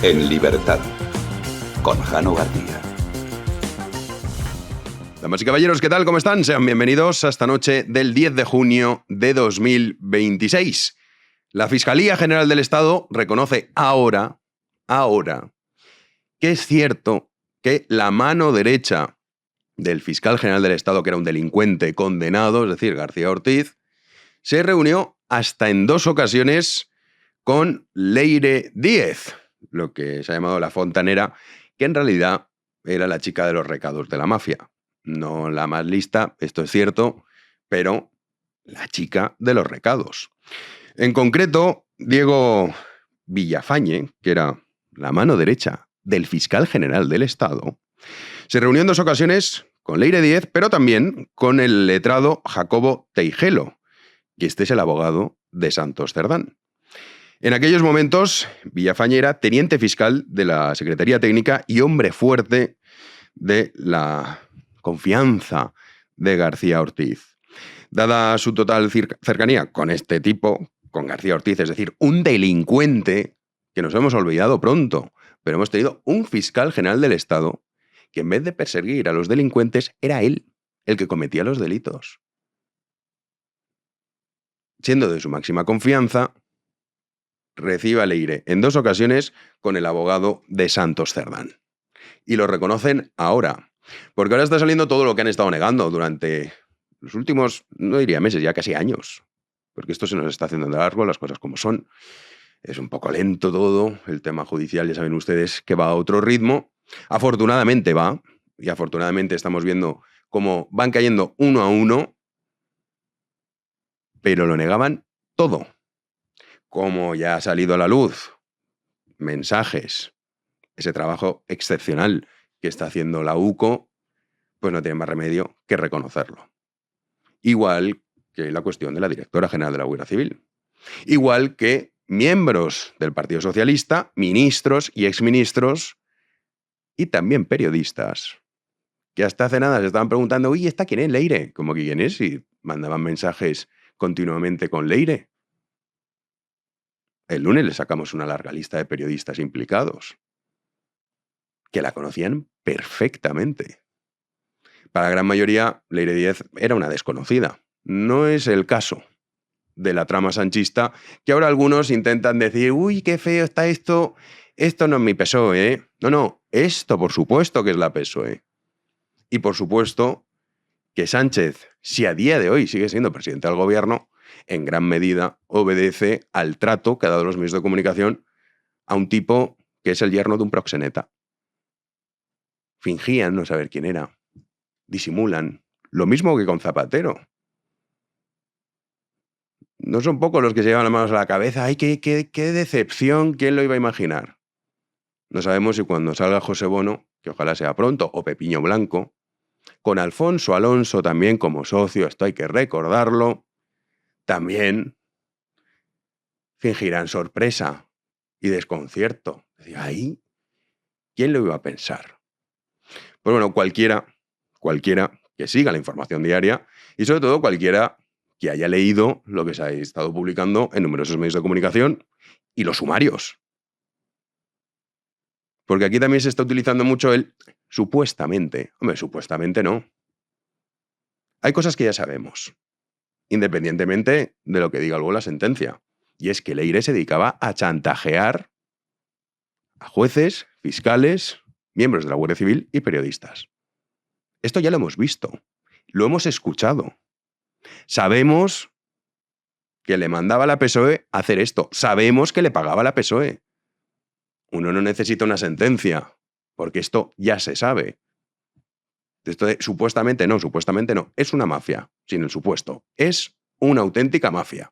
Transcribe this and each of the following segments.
En libertad, con Jano García. Damas y caballeros, ¿qué tal? ¿Cómo están? Sean bienvenidos a esta noche del 10 de junio de 2026. La Fiscalía General del Estado reconoce ahora, que es cierto que la mano derecha del fiscal general del Estado, que era un delincuente condenado, es decir, García Ortiz, se reunió hasta en 2 ocasiones con Leire Díez, lo que se ha llamado la fontanera, que en realidad era la chica de los recados de la mafia. No la más lista, esto es cierto, pero la chica de los recados. En concreto, Diego Villafañe, que era la mano derecha del fiscal general del Estado, se reunió en 2 ocasiones con Leire Díez, pero también con el letrado Jacobo Teijelo, que este es el abogado de Santos Cerdán. En aquellos momentos, Villafañe era teniente fiscal de la Secretaría Técnica y hombre fuerte de la confianza de García Ortiz. Dada su total cercanía con este tipo, con García Ortiz, es decir, un delincuente que nos hemos olvidado pronto, pero hemos tenido un fiscal general del Estado que en vez de perseguir a los delincuentes, era él el que cometía los delitos. Siendo de su máxima confianza, recibe a Leire en 2 ocasiones con el abogado de Santos Cerdán. Y lo reconocen ahora, porque ahora está saliendo todo lo que han estado negando durante los últimos, no diría meses, ya casi años, porque esto se nos está haciendo de largo, las cosas como son. Es un poco lento todo, el tema judicial ya saben ustedes que va a otro ritmo. Afortunadamente va, y afortunadamente estamos viendo cómo van cayendo uno a uno, pero lo negaban todo. Como ya ha salido a la luz, mensajes, ese trabajo excepcional que está haciendo la UCO, pues no tiene más remedio que reconocerlo. Igual que la cuestión de la directora general de la Guardia Civil. Igual que miembros del Partido Socialista, ministros y exministros, y también periodistas, que hasta hace nada se estaban preguntando, oye, ¿esta quién es, Leire? ¿Cómo que quién es? Y mandaban mensajes continuamente con Leire. El lunes le sacamos una larga lista de periodistas implicados, que la conocían perfectamente. Para la gran mayoría, Leire Díez era una desconocida. No es el caso de la trama sanchista, que ahora algunos intentan decir, uy, qué feo está esto no es mi PSOE, ¿eh? No, esto por supuesto que es la PSOE. Y por supuesto que Sánchez, si a día de hoy sigue siendo presidente del gobierno, en gran medida obedece al trato que ha dado los medios de comunicación a un tipo que es el yerno de un proxeneta. Fingían no saber quién era. Disimulan. Lo mismo que con Zapatero. No son pocos los que se llevan las manos a la cabeza. ¡Ay, qué decepción! ¿Quién lo iba a imaginar? No sabemos si cuando salga José Bono, que ojalá sea pronto, o Pepiño Blanco, con Alfonso Alonso también como socio, esto hay que recordarlo, también fingirán sorpresa y desconcierto. Ay, ¿quién lo iba a pensar? Pues bueno, cualquiera que siga la información diaria y sobre todo cualquiera que haya leído lo que se ha estado publicando en numerosos medios de comunicación y los sumarios. Porque aquí también se está utilizando mucho el supuestamente. Hombre, supuestamente no. Hay cosas que ya sabemos, independientemente de lo que diga luego la sentencia. Y es que Leire se dedicaba a chantajear a jueces, fiscales, miembros de la Guardia Civil y periodistas. Esto ya lo hemos visto, lo hemos escuchado. Sabemos que le mandaba a la PSOE a hacer esto. Sabemos que le pagaba a la PSOE. Uno no necesita una sentencia, porque esto ya se sabe. Esto de supuestamente no, es una mafia, sin el supuesto. Es una auténtica mafia.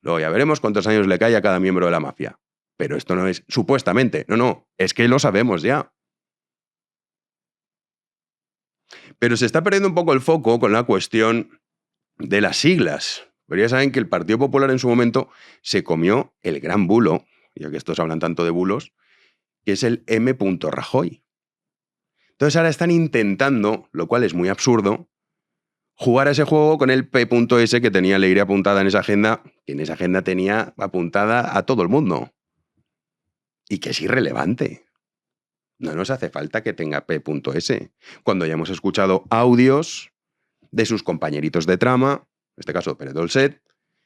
Luego ya veremos cuántos años le cae a cada miembro de la mafia. Pero esto no es supuestamente, no, es que lo sabemos ya. Pero se está perdiendo un poco el foco con la cuestión de las siglas. Pero ya saben que el Partido Popular en su momento se comió el gran bulo, ya que estos hablan tanto de bulos, que es el M. Rajoy. Entonces ahora están intentando, lo cual es muy absurdo, jugar a ese juego con el P.S. que tenía Leire apuntada en esa agenda, que en esa agenda tenía apuntada a todo el mundo. y que es irrelevante. No nos hace falta que tenga P.S. Cuando ya hemos escuchado audios de sus compañeritos de trama, en este caso Pérez Dolcet,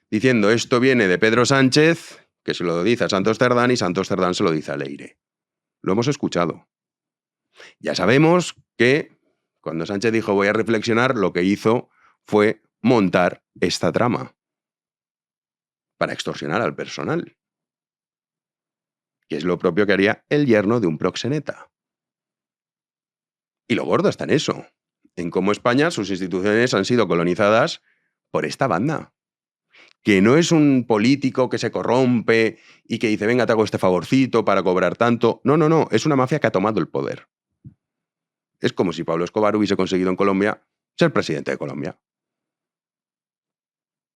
diciendo esto viene de Pedro Sánchez, que se lo dice a Santos Cerdán y Santos Cerdán se lo dice a Leire. Lo hemos escuchado. Ya sabemos que cuando Sánchez dijo voy a reflexionar, lo que hizo fue montar esta trama para extorsionar al personal, que es lo propio que haría el yerno de un proxeneta. Y lo gordo está en eso, en cómo España, sus instituciones han sido colonizadas por esta banda, que no es un político que se corrompe y que dice, venga, te hago este favorcito para cobrar tanto. No, no, no, es una mafia que ha tomado el poder. Es como si Pablo Escobar hubiese conseguido en Colombia ser presidente de Colombia.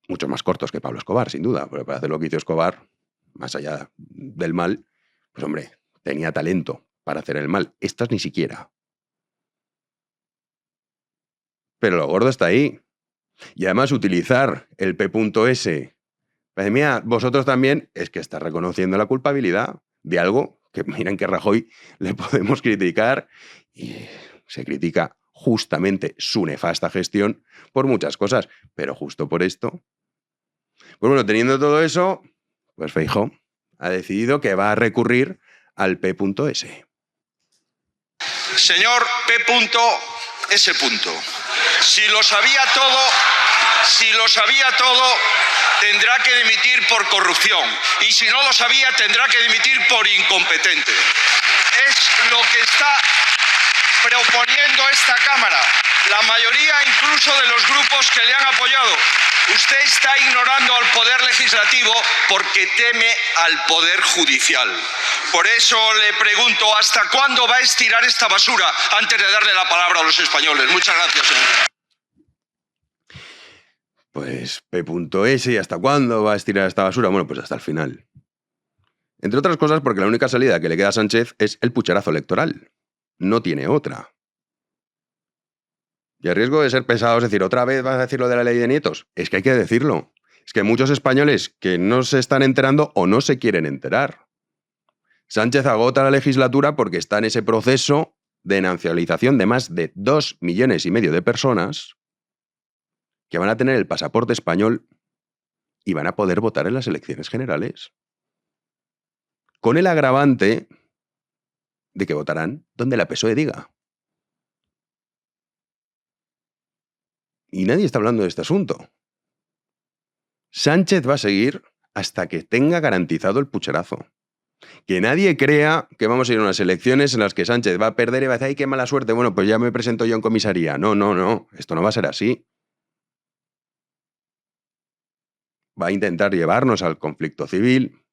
Muchos más cortos que Pablo Escobar, sin duda, pero para hacer lo que hizo Escobar, más allá del mal, pues hombre, tenía talento para hacer el mal. Estas ni siquiera. Pero lo gordo está ahí. Y además utilizar el P.S. Pues mira, vosotros también, es que está reconociendo la culpabilidad de algo que miren que Rajoy le podemos criticar y se critica justamente su nefasta gestión por muchas cosas, pero justo por esto. Pues bueno, teniendo todo eso, pues Feijóo ha decidido que va a recurrir al P.S. Señor P.S. Si lo sabía todo, tendrá que dimitir por corrupción. Y si no lo sabía, tendrá que dimitir por incompetente. Es lo que está proponiendo esta Cámara. La mayoría incluso de los grupos que le han apoyado. Usted está ignorando al Poder Legislativo porque teme al Poder Judicial. Por eso le pregunto, ¿hasta cuándo va a estirar esta basura antes de darle la palabra a los españoles? Muchas gracias, señor. Pues P.S. ¿y hasta cuándo va a estirar esta basura? Bueno, pues hasta el final. Entre otras cosas porque la única salida que le queda a Sánchez es el pucherazo electoral. No tiene otra. Y a riesgo de ser pesado, es decir, ¿otra vez vas a decir lo de la ley de nietos? Es que hay que decirlo. Es que hay muchos españoles que no se están enterando o no se quieren enterar. Sánchez agota la legislatura porque está en ese proceso de nacionalización de más de 2,5 millones de personas que van a tener el pasaporte español y van a poder votar en las elecciones generales. Con el agravante de que votarán donde la PSOE diga. Y nadie está hablando de este asunto. Sánchez va a seguir hasta que tenga garantizado el pucherazo. Que nadie crea que vamos a ir a unas elecciones en las que Sánchez va a perder y va a decir, ¡ay, qué mala suerte! Bueno, pues ya me presento yo en comisaría. No, no, no. Esto no va a ser así. Va a intentar llevarnos al conflicto civil.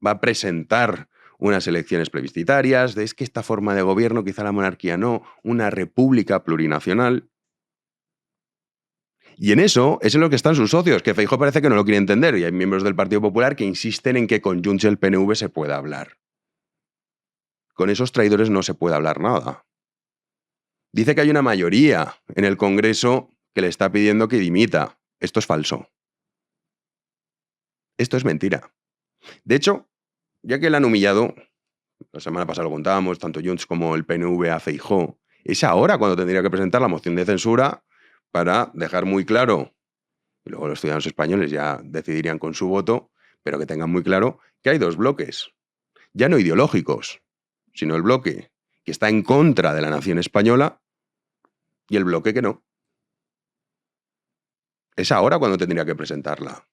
Va a presentar unas elecciones plebiscitarias. Es que esta forma de gobierno, quizá la monarquía no. Una república plurinacional. Y en eso es en lo que están sus socios, que Feijóo parece que no lo quiere entender, y hay miembros del Partido Popular que insisten en que con Junts y el PNV se pueda hablar. Con esos traidores no se puede hablar nada. Dice que hay una mayoría en el Congreso que le está pidiendo que dimita. Esto es falso. Esto es mentira. De hecho, ya que le han humillado, la semana pasada lo contábamos, tanto Junts como el PNV a Feijóo, es ahora cuando tendría que presentar la moción de censura para dejar muy claro, y luego los ciudadanos españoles ya decidirían con su voto, pero que tengan muy claro que hay dos bloques, ya no ideológicos, sino el bloque que está en contra de la nación española y el bloque que no. Es ahora cuando tendría que presentarla.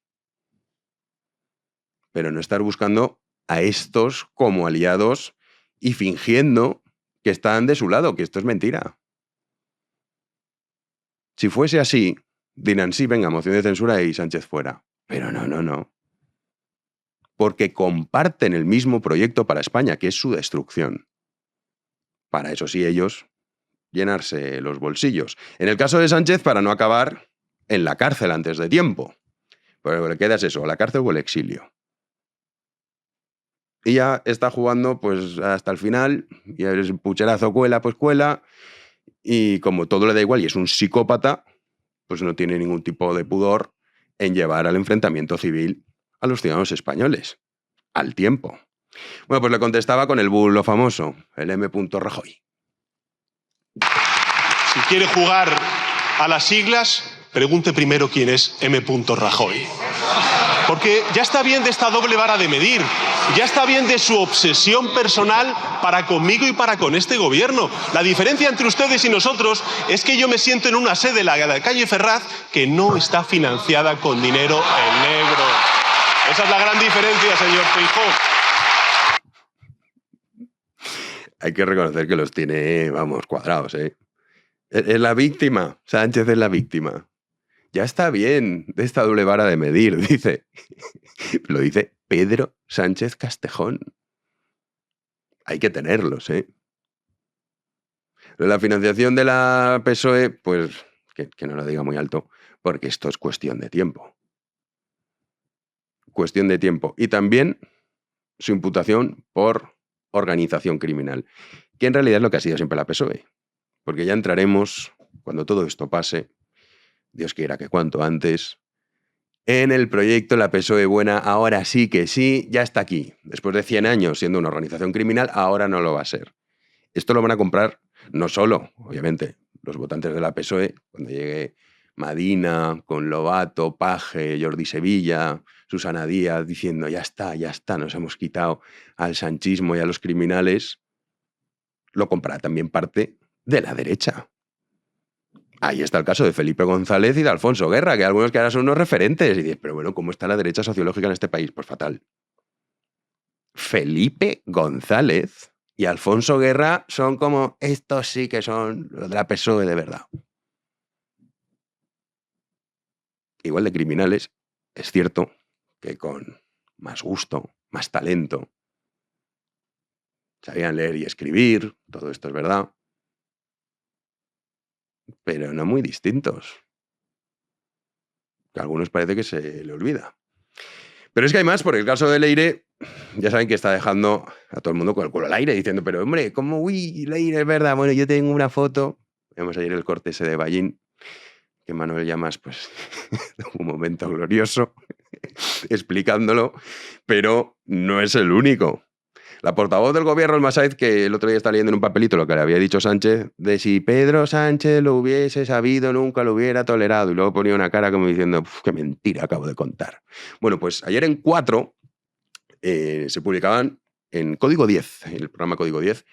Pero no estar buscando a estos como aliados y fingiendo que están de su lado, que esto es mentira. Si fuese así, dirán, sí, venga, moción de censura y Sánchez fuera. Pero no, no, no. Porque comparten el mismo proyecto para España, que es su destrucción. Para eso sí, ellos llenarse los bolsillos. En el caso de Sánchez, para no acabar en la cárcel antes de tiempo. Pues lo que le queda es eso, la cárcel o el exilio. Y ya está jugando pues hasta el final, y el pucherazo cuela, pues cuela. Y como todo le da igual y es un psicópata, pues no tiene ningún tipo de pudor en llevar al enfrentamiento civil a los ciudadanos españoles. Al tiempo. Bueno, pues le contestaba con el bulo famoso, el M. Rajoy. Si quiere jugar a las siglas, pregunte primero quién es M. Rajoy. Porque ya está bien de esta doble vara de medir, ya está bien de su obsesión personal para conmigo y para con este gobierno. La diferencia entre ustedes y nosotros es que yo me siento en una sede, la de la calle Ferraz, que no está financiada con dinero en negro. Esa es la gran diferencia, señor Feijóo. Hay que reconocer que los tiene, vamos, cuadrados, ¿eh? Es la víctima, Sánchez es la víctima. Ya está bien de esta doble vara de medir, dice. Lo dice Pedro Sánchez Castejón. Hay que tenerlos, ¿eh? La financiación de la PSOE, pues que no lo diga muy alto, porque esto es cuestión de tiempo. Cuestión de tiempo. Y también su imputación por organización criminal, que en realidad es lo que ha sido siempre la PSOE. Porque ya entraremos, cuando todo esto pase, Dios quiera que cuanto antes, en el proyecto La PSOE Buena, ahora sí que sí, ya está aquí. Después de 100 años siendo una organización criminal, ahora no lo va a ser. Esto lo van a comprar no solo, obviamente, los votantes de la PSOE, cuando llegue Madina, con Lobato, Paje, Jordi Sevilla, Susana Díaz, diciendo ya está, nos hemos quitado al sanchismo y a los criminales, lo comprará también parte de la derecha. Ahí está el caso de Felipe González y de Alfonso Guerra, que algunos que ahora son unos referentes. Y dices, pero bueno, ¿cómo está la derecha sociológica en este país? Pues fatal. Felipe González y Alfonso Guerra son como, estos sí que son los de la PSOE de verdad. Igual de criminales, es cierto que con más gusto, más talento, sabían leer y escribir, todo esto es verdad, pero no muy distintos. Que a algunos parece que se le olvida. Pero es que hay más, porque el caso de Leire, ya saben que está dejando a todo el mundo con el culo al aire, diciendo, pero hombre, ¿cómo? Uy, Leire, es verdad, bueno, yo tengo una foto. Vemos ayer el corte ese de Ballín, que Manuel Llamas, pues, un momento glorioso, explicándolo, pero no es el único. La portavoz del gobierno, el Massaez, que el otro día está leyendo en un papelito lo que le había dicho Sánchez, de si Pedro Sánchez lo hubiese sabido, nunca lo hubiera tolerado. Y luego ponía una cara como diciendo, qué mentira acabo de contar. Bueno, pues ayer en 4 se publicaban en Código 10, en el programa Código 10,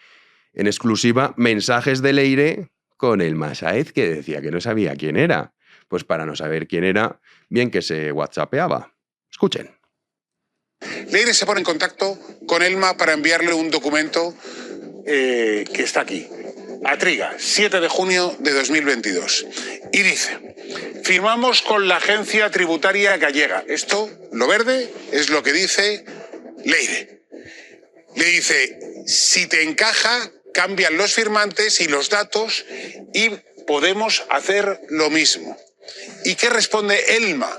en exclusiva, mensajes de Leire con el Massaez, que decía que no sabía quién era. Pues para no saber quién era, bien que se whatsappeaba. Escuchen. Leire se pone en contacto con Elma para enviarle un documento que está aquí. Atriga, 7 de junio de 2022. Y dice, firmamos con la Agencia Tributaria Gallega. Esto, lo verde, es lo que dice Leire. Le dice, si te encaja, cambian los firmantes y los datos y podemos hacer lo mismo. ¿Y qué responde Elma?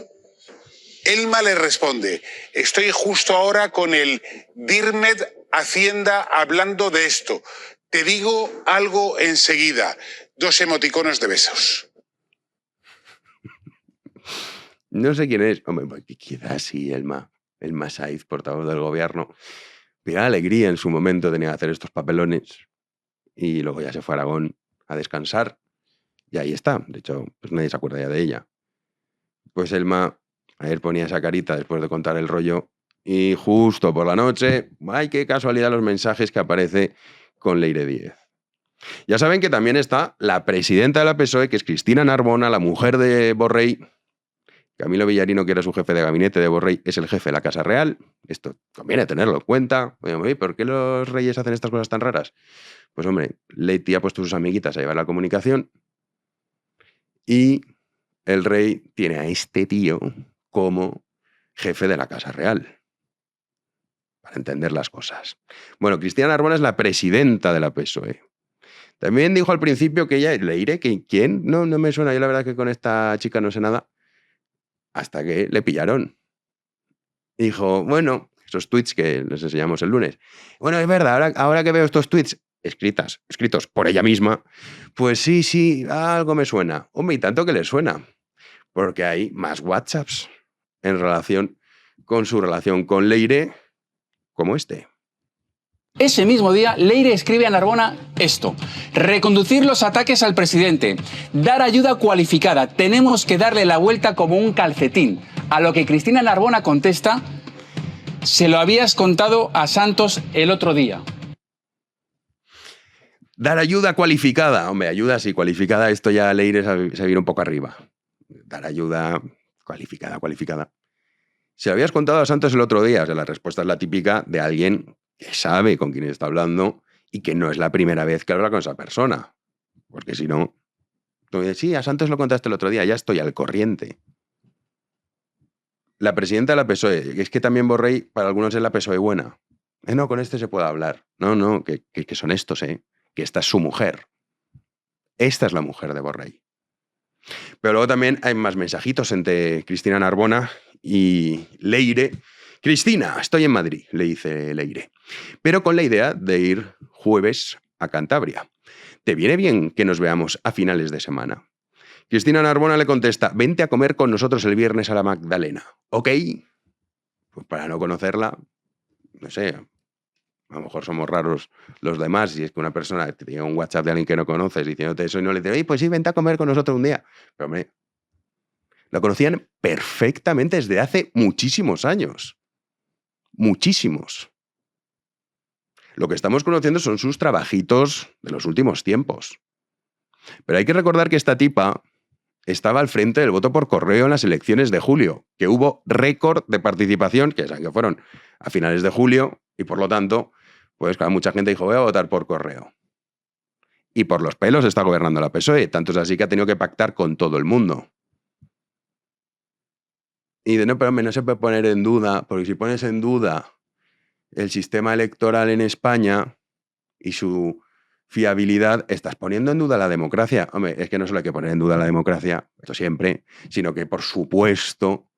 Elma le responde, estoy justo ahora con el DIRNET Hacienda hablando de esto. Te digo algo enseguida. 2 emoticonos de besos. No sé quién es. Hombre, quizás sí, Elma. Elma Saiz, portavoz del gobierno. Pero alegría en su momento tenía que hacer estos papelones. Y luego ya se fue a Aragón a descansar. Y ahí está. De hecho, pues nadie se acuerda ya de ella. Pues Elma ayer ponía esa carita después de contar el rollo. Y justo por la noche, ¡ay, qué casualidad los mensajes que aparece con Leire Díez! Ya saben que también está la presidenta de la PSOE, que es Cristina Narbona, la mujer de Borrell. Camilo Villarino, que era su jefe de gabinete de Borrell, es el jefe de la Casa Real. Esto conviene tenerlo en cuenta. Oye, ¿por qué los reyes hacen estas cosas tan raras? Pues hombre, Leti ha puesto sus amiguitas a llevar la comunicación y el rey tiene a este tío como jefe de la Casa Real, para entender las cosas. Bueno, Cristina Narbona es la presidenta de la PSOE. También dijo al principio que ella, Leire, que ¿quién? No me suena, yo la verdad que con esta chica no sé nada, hasta que le pillaron. Dijo, bueno, esos tweets que les enseñamos el lunes. Bueno, es verdad, ahora que veo estos tweets escritos por ella misma, pues sí, algo me suena. Hombre, y tanto que le suena, porque hay más WhatsApps en relación con su relación con Leire, como este. Ese mismo día, Leire escribe a Narbona esto: reconducir los ataques al presidente, dar ayuda cualificada, tenemos que darle la vuelta como un calcetín. A lo que Cristina Narbona contesta: se lo habías contado a Santos el otro día. Dar ayuda cualificada. Hombre, ayuda sí, cualificada, esto ya Leire se viene un poco arriba. Dar ayuda cualificada. Se lo habías contado a Santos el otro día. O sea, la respuesta es la típica de alguien que sabe con quién está hablando y que no es la primera vez que habla con esa persona. Porque si no, tú dices, sí, a Santos lo contaste el otro día, ya estoy al corriente. La presidenta de la PSOE, que es que también Borrell para algunos es la PSOE buena. No, con este se puede hablar. No, que son estos, que esta es su mujer. Esta es la mujer de Borrell. Pero luego también hay más mensajitos entre Cristina Narbona y Leire. Cristina, estoy en Madrid, le dice Leire, pero con la idea de ir jueves a Cantabria. ¿Te viene bien que nos veamos a finales de semana? Cristina Narbona le contesta: vente a comer con nosotros el viernes a la Magdalena. ¿Ok? Pues para no conocerla, no sé, a lo mejor somos raros los demás, si es que una persona te llega un WhatsApp de alguien que no conoces diciéndote eso y no le dice, pues sí, vente a comer con nosotros un día. Pero hombre, la conocían perfectamente desde hace muchísimos años. Muchísimos. Lo que estamos conociendo son sus trabajitos de los últimos tiempos. Pero hay que recordar que esta tipa estaba al frente del voto por correo en las elecciones de julio, que hubo récord de participación, que saben que fueron a finales de julio, y por lo tanto, pues claro, mucha gente dijo, voy a votar por correo. Y por los pelos está gobernando la PSOE, tanto es así que ha tenido que pactar con todo el mundo. Y de no, pero no se puede poner en duda, porque si pones en duda el sistema electoral en España y su fiabilidad, estás poniendo en duda la democracia. Hombre, es que no solo hay que poner en duda la democracia, esto siempre, sino que por supuesto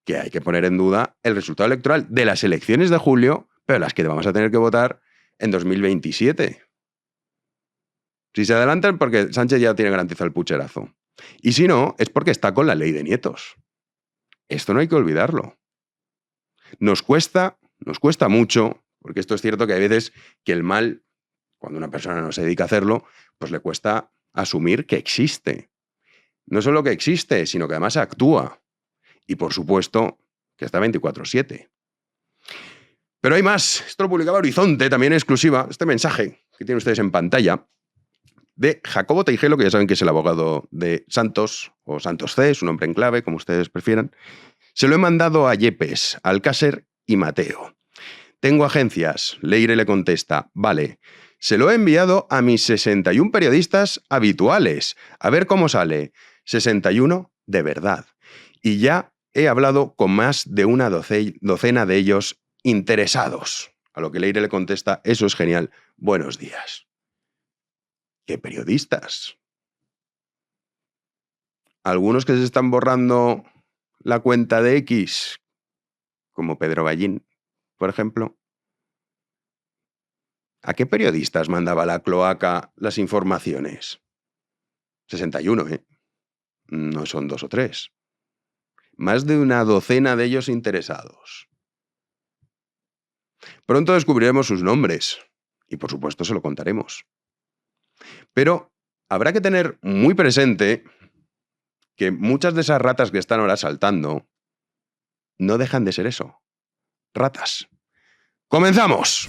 que hay que poner en duda el resultado electoral de las elecciones de julio, pero las que vamos a tener que votar en 2027. Si se adelantan, porque Sánchez ya tiene garantizado el pucherazo. Y si no, es porque está con la ley de nietos. Esto no hay que olvidarlo. Nos cuesta mucho, porque esto es cierto que hay veces que el mal, cuando una persona no se dedica a hacerlo, pues le cuesta asumir que existe. No solo que existe, sino que además actúa. Y por supuesto que está 24/7. Pero hay más. Esto lo publicaba Horizonte, también exclusiva, este mensaje que tienen ustedes en pantalla, de Jacobo Teijelo, que ya saben que es el abogado de Santos, o Santos C, su nombre en clave, como ustedes prefieran. Se lo he mandado a Yepes, Alcácer y Mateo. Tengo agencias. Leire le contesta, vale. Se lo he enviado a mis 61 periodistas habituales. A ver cómo sale. 61 de verdad. Y ya he hablado con más de una docena de ellos interesados. A lo que Leire le contesta, eso es genial. Buenos días. ¿Qué periodistas? Algunos que se están borrando la cuenta de X, como Pedro Ballín, por ejemplo. ¿A qué periodistas mandaba la cloaca las informaciones? 61, ¿eh? No son 2 o 3. Más de una docena de ellos interesados. Pronto descubriremos sus nombres y, por supuesto, se lo contaremos. Pero habrá que tener muy presente que muchas de esas ratas que están ahora saltando no dejan de ser eso. Ratas. ¡Comenzamos!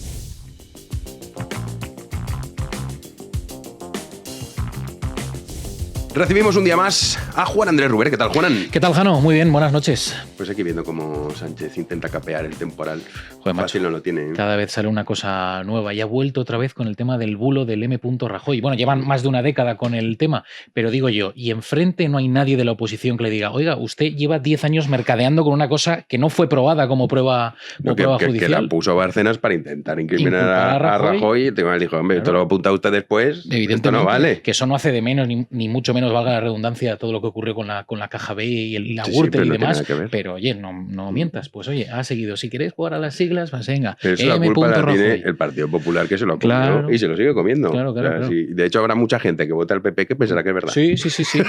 Recibimos un día más a Juan Andrés Ruber. ¿Qué tal, Juanan? ¿Qué tal, Jano? Muy bien, buenas noches. Pues aquí viendo cómo Sánchez intenta capear el temporal. Joder, macho, fácil no lo tiene, ¿eh? Cada vez sale una cosa nueva. Y ha vuelto otra vez con el tema del bulo del M. Rajoy. Bueno, llevan más de una década con el tema, pero digo yo, y enfrente no hay nadie de la oposición que le diga, oiga, usted lleva 10 años mercadeando con una cosa que no fue probada como prueba judicial. Que la puso Bárcenas para intentar incriminar a Rajoy. Y te dijo, hombre, esto lo apunta usted después. Evidentemente, esto no vale. Que eso no hace de menos, ni mucho menos, valga la redundancia, todo lo que ocurrió con la Caja B y la Gürtel y demás. Pero oye, no mientas. Pues oye, ha seguido. Si queréis jugar a las siglas, pues venga. Pero eso la culpa la tiene el Partido Popular, que se lo ha comido y se lo sigue comiendo. Claro. Sí. De hecho, habrá mucha gente que vota al PP que pensará que es verdad. Sí.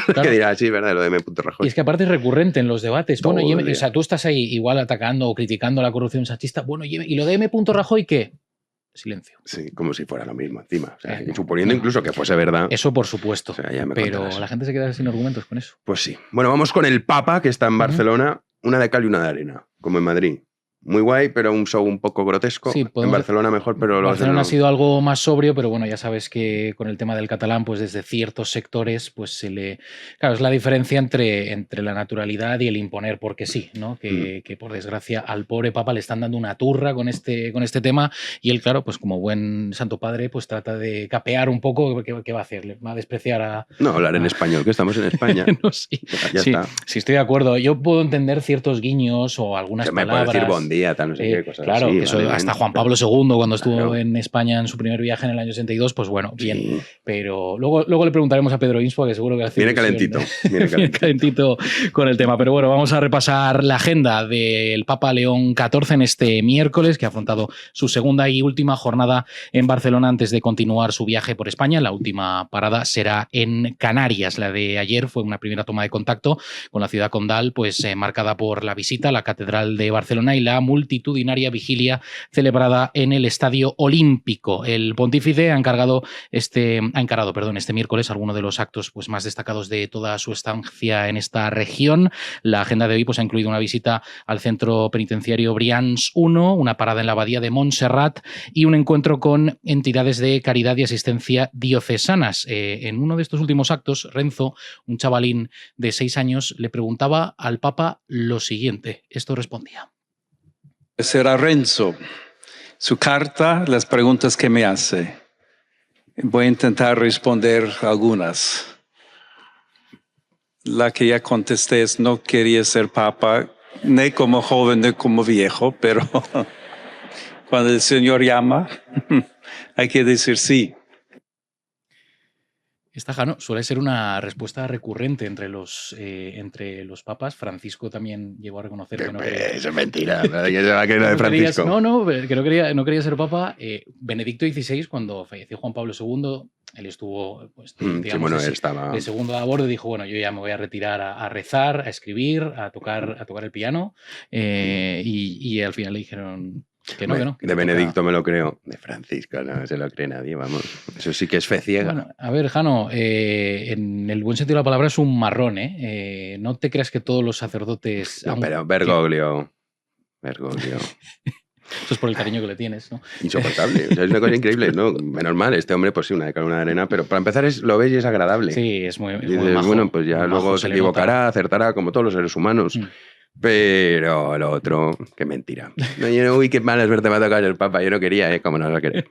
Claro. Que dirá, sí, es verdad, lo de M. Rajoy. Y es que aparte es recurrente en los debates. Todo Bueno, o sea, tú estás ahí igual atacando o criticando la corrupción sanchista. Bueno, ¿y lo de M. Rajoy qué? silencio. Sí, como si fuera lo mismo encima. O sea, suponiendo incluso que fuese verdad. Eso por supuesto. O sea, ya me pero contarás. la gente se queda sin argumentos con eso. Pues sí. Bueno, vamos con el Papa, que está en Barcelona. Una de cal y una de arena, como en Madrid. Muy guay, pero un show un poco grotesco. Sí, en Barcelona mejor, pero... Barcelona ha sido algo más sobrio, pero bueno, ya sabes que con el tema del catalán, pues desde ciertos sectores, pues se le... Claro, es la diferencia entre la naturalidad y el imponer porque sí, ¿no? Que por desgracia al pobre Papa le están dando una turra con este tema y él, claro, pues como buen santo padre, pues trata de capear un poco. ¿Qué va a hacer? ¿Va a despreciar a...? No, hablar en español, que estamos en España. No, sí, ya está. Sí, estoy de acuerdo. Yo puedo entender ciertos guiños o algunas Que me palabras. puede decir bon día, tal, no sé qué cosas claro, así. que eso vale, hasta bien, Juan Pablo II, cuando estuvo claro. en España en su primer viaje en el año 62, pues bueno, bien. Sí. Pero luego le preguntaremos a Pedro Insua, que seguro que hace Viene ilusión, calentito. Viene calentito con el tema. Pero bueno, vamos a repasar la agenda del Papa León XIV en este miércoles, que ha afrontado su segunda y última jornada en Barcelona antes de continuar su viaje por España. La última parada será en Canarias. La de ayer fue una primera toma de contacto con la ciudad condal, pues marcada por la visita a la Catedral de Barcelona y la multitudinaria vigilia celebrada en el Estadio Olímpico. El pontífice ha encarado este miércoles algunos de los actos pues, más destacados de toda su estancia en esta región. La agenda de hoy pues, ha incluido una visita al centro penitenciario Brians 1, una parada en la abadía de Montserrat y un encuentro con entidades de caridad y asistencia diocesanas. En uno de estos últimos actos, Renzo, un chavalín de 6 años, le preguntaba al Papa lo siguiente. Esto respondía. Será Renzo. Su carta, las preguntas que me hace. Voy a intentar responder algunas. La que ya contesté es no quería ser papa, ni como joven ni como viejo, pero cuando el Señor llama, hay que decir sí. Esta, Jano, suele ser una respuesta recurrente entre los papas. Francisco también llegó a reconocer que no quería. Eso es mentira. ¿Quién se va a creer de Francisco? Que no quería ser papa. Benedicto XVI, cuando falleció Juan Pablo II, él estuvo pues, digamos, estaba... de segundo a bordo. Dijo, bueno, yo ya me voy a retirar a rezar, a escribir, a tocar el piano. Y al final le dijeron... Que no. De Benedicto me lo creo. De Francisco no se lo cree nadie, vamos. Eso sí que es fe ciega. Bueno, a ver, Jano, en el buen sentido de la palabra es un marrón, ¿eh? No te creas que todos los sacerdotes... No, pero Bergoglio. Eso es por el cariño que le tienes, ¿no? Insoportable. O sea, es una cosa increíble, ¿no? Menos mal, este hombre, pues sí, una de cal, una de arena, pero para empezar lo ves y es agradable. Sí, es muy dices, majo, bueno, pues ya muy luego majo, se equivocará, acertará, como todos los seres humanos. Pero lo otro, qué mentira. No, uy, qué mal es verte, me ha tocado el Papa. Yo no quería, ¿cómo no lo quería?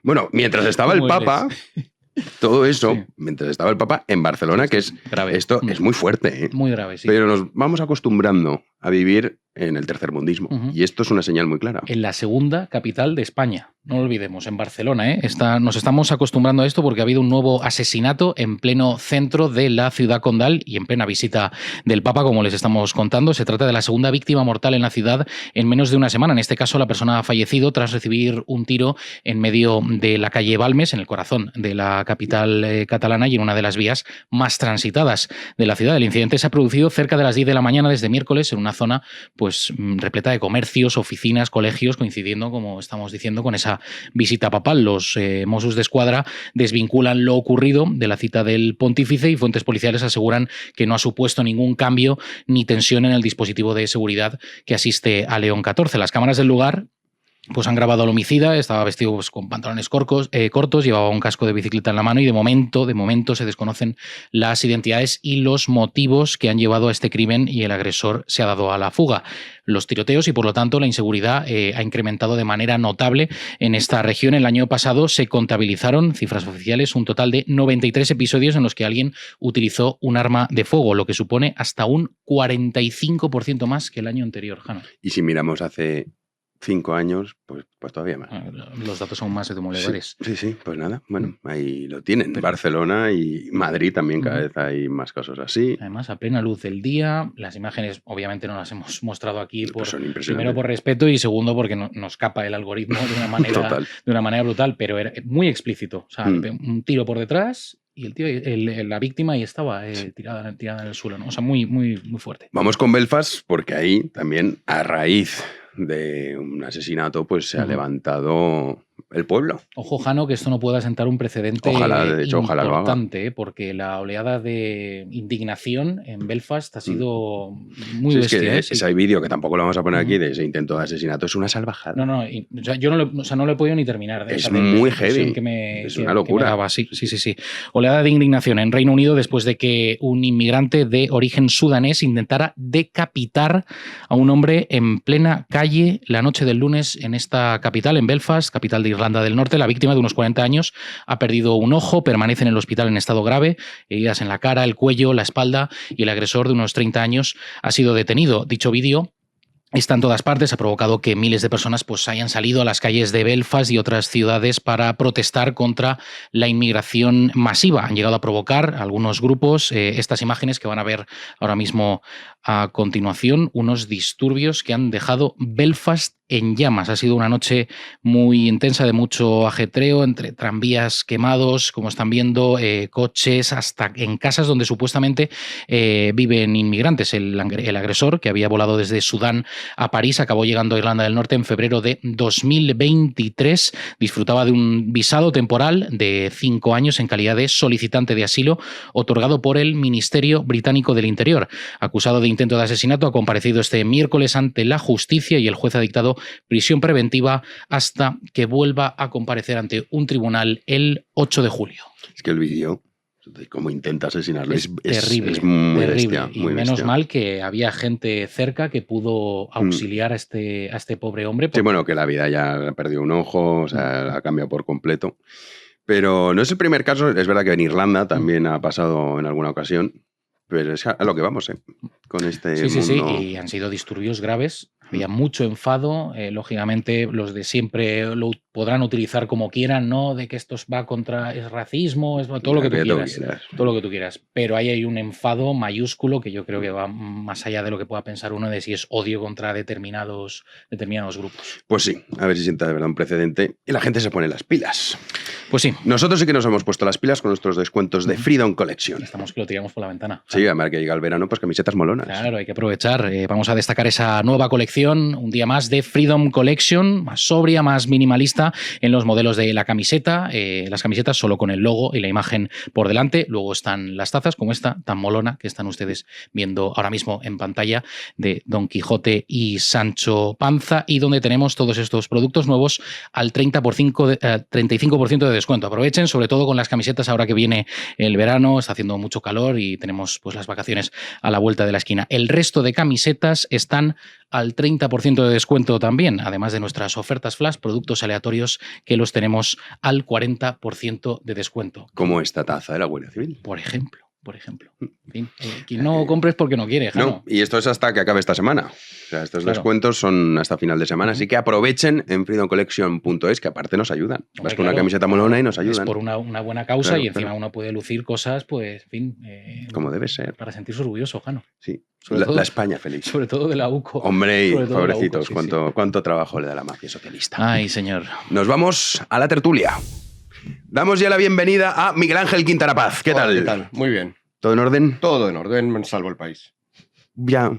Bueno, mientras estaba el Papa, todo eso, sí. Mientras estaba el Papa en Barcelona, que es grave. Esto es muy fuerte. Muy grave, sí. Pero nos vamos acostumbrando a vivir en el tercermundismo. Y esto es una señal muy clara. En la segunda capital de España. No lo olvidemos, en Barcelona. Nos estamos acostumbrando a esto porque ha habido un nuevo asesinato en pleno centro de la ciudad condal y en plena visita del Papa, como les estamos contando. Se trata de la segunda víctima mortal en la ciudad en menos de una semana. En este caso, la persona ha fallecido tras recibir un tiro en medio de la calle Balmes, en el corazón de la capital catalana y en una de las vías más transitadas de la ciudad. El incidente se ha producido cerca de las 10 de la mañana desde miércoles en una zona pues repleta de comercios, oficinas, colegios, coincidiendo, como estamos diciendo, con esa visita papal. Los Mossos d'Esquadra desvinculan lo ocurrido de la cita del pontífice y fuentes policiales aseguran que no ha supuesto ningún cambio ni tensión en el dispositivo de seguridad que asiste a León XIV. Las cámaras del lugar pues han grabado al homicida, estaba vestido pues, con pantalones cortos, llevaba un casco de bicicleta en la mano y de momento se desconocen las identidades y los motivos que han llevado a este crimen y el agresor se ha dado a la fuga. Los tiroteos y por lo tanto la inseguridad ha incrementado de manera notable en esta región. El año pasado se contabilizaron, cifras oficiales, un total de 93 episodios en los que alguien utilizó un arma de fuego, lo que supone hasta un 45% más que el año anterior, Jano. Y si miramos hace 5 años, pues todavía más. Los datos son más demoledores. Sí, pues nada, bueno, ahí lo tienen. Barcelona y Madrid también cada vez hay más casos así. Además, a plena luz del día, las imágenes obviamente no las hemos mostrado aquí, primero por respeto y segundo porque nos capa el algoritmo de una manera brutal, pero era muy explícito. O sea, un tiro por detrás y el tío, la víctima ahí estaba tirada en el suelo, ¿no? O sea, muy, muy, muy fuerte. Vamos con Belfast porque ahí también, a raíz de un asesinato, pues se ha levantado el pueblo. Ojo, Jano, que esto no pueda sentar un precedente Ojalá, de hecho, ojalá lo haga. importante, porque la oleada de indignación en Belfast ha sido muy Sí, bestia. es que ese vídeo, que tampoco lo vamos a poner aquí, de ese intento de asesinato, es una salvajada. No, o sea, yo no lo he podido ni terminar. Es muy heavy. Es una locura. Que me daba. Sí. Oleada de indignación en Reino Unido después de que un inmigrante de origen sudanés intentara decapitar a un hombre en plena calle la noche del lunes en esta capital, en Belfast, capital de Irlanda del Norte. La víctima, de unos 40 años, ha perdido un ojo, permanece en el hospital en estado grave, heridas en la cara, el cuello, la espalda, y el agresor, de unos 30 años, ha sido detenido. Dicho vídeo está en todas partes, ha provocado que miles de personas pues hayan salido a las calles de Belfast y otras ciudades para protestar contra la inmigración masiva. Han llegado a provocar algunos grupos estas imágenes que van a ver ahora mismo a continuación, unos disturbios que han dejado Belfast en llamas. Ha sido una noche muy intensa, de mucho ajetreo, entre tranvías quemados, como están viendo, coches, hasta en casas donde supuestamente viven inmigrantes. El agresor, que había volado desde Sudán a París, acabó llegando a Irlanda del Norte en febrero de 2023. Disfrutaba de un visado temporal de 5 años en calidad de solicitante de asilo otorgado por el Ministerio Británico del Interior. Acusado de intento de asesinato, ha comparecido este miércoles ante la justicia y el juez ha dictado prisión preventiva hasta que vuelva a comparecer ante un tribunal el 8 de julio. Es que el vídeo de cómo intenta asesinarle es terrible. Es muy terrible. bestia. Y muy menos bestia. mal que había gente cerca que pudo auxiliar a este pobre hombre. Sí, bueno, que la vida ya ha perdido un ojo, o sea, ha cambiado por completo. Pero no es el primer caso, es verdad que en Irlanda también ha pasado en alguna ocasión, pero es a lo que vamos, con este mundo. Sí, y han sido disturbios graves. Había mucho enfado, lógicamente los de siempre lo podrán utilizar como quieran, ¿no? De que esto va contra el racismo, es todo lo que tú quieras. Todo lo que tú quieras. Pero ahí hay un enfado mayúsculo que yo creo que va más allá de lo que pueda pensar uno de si es odio contra determinados grupos. Pues sí, a ver si sienta de verdad un precedente y la gente se pone las pilas. Pues sí. Nosotros sí que nos hemos puesto las pilas con nuestros descuentos de Freedom Collection. Estamos que lo tiramos por la ventana. Sí, además que llega el verano, pues camisetas molonas. Claro, hay que aprovechar. Vamos a destacar esa nueva colección, un día más de Freedom Collection, más sobria, más minimalista en los modelos de la camiseta. Las camisetas solo con el logo y la imagen por delante. Luego están las tazas, como esta, tan molona, que están ustedes viendo ahora mismo en pantalla, de Don Quijote y Sancho Panza, y donde tenemos todos estos productos nuevos al 35% de descuento. Aprovechen, sobre todo con las camisetas, ahora que viene el verano, está haciendo mucho calor y tenemos pues las vacaciones a la vuelta de la esquina. El resto de camisetas están al 30% de descuento también, además de nuestras ofertas flash, productos aleatorios que los tenemos al 40% de descuento. Como esta taza de la Guardia Civil. Por ejemplo. En fin, quien no compres porque no quiere, Jano. No, y esto es hasta que acabe esta semana. O sea, estos descuentos son hasta final de semana, así que aprovechen en freedomcollection.es, que aparte nos ayudan. Vas con una camiseta molona y nos ayudan. Es por una buena causa, y encima uno puede lucir cosas, pues, en fin. Como debe ser. Para sentirse orgulloso, Jano. Sí. La España feliz. Sobre todo de la UCO. Hombre, y pobrecitos, cuánto trabajo le da la mafia socialista. Ay, señor. Nos vamos a la tertulia. Damos ya la bienvenida a Miguel Ángel Quintana Paz. ¿Qué tal? ¿Qué tal? Muy bien. ¿Todo en orden? Todo en orden, salvo el país. Ya.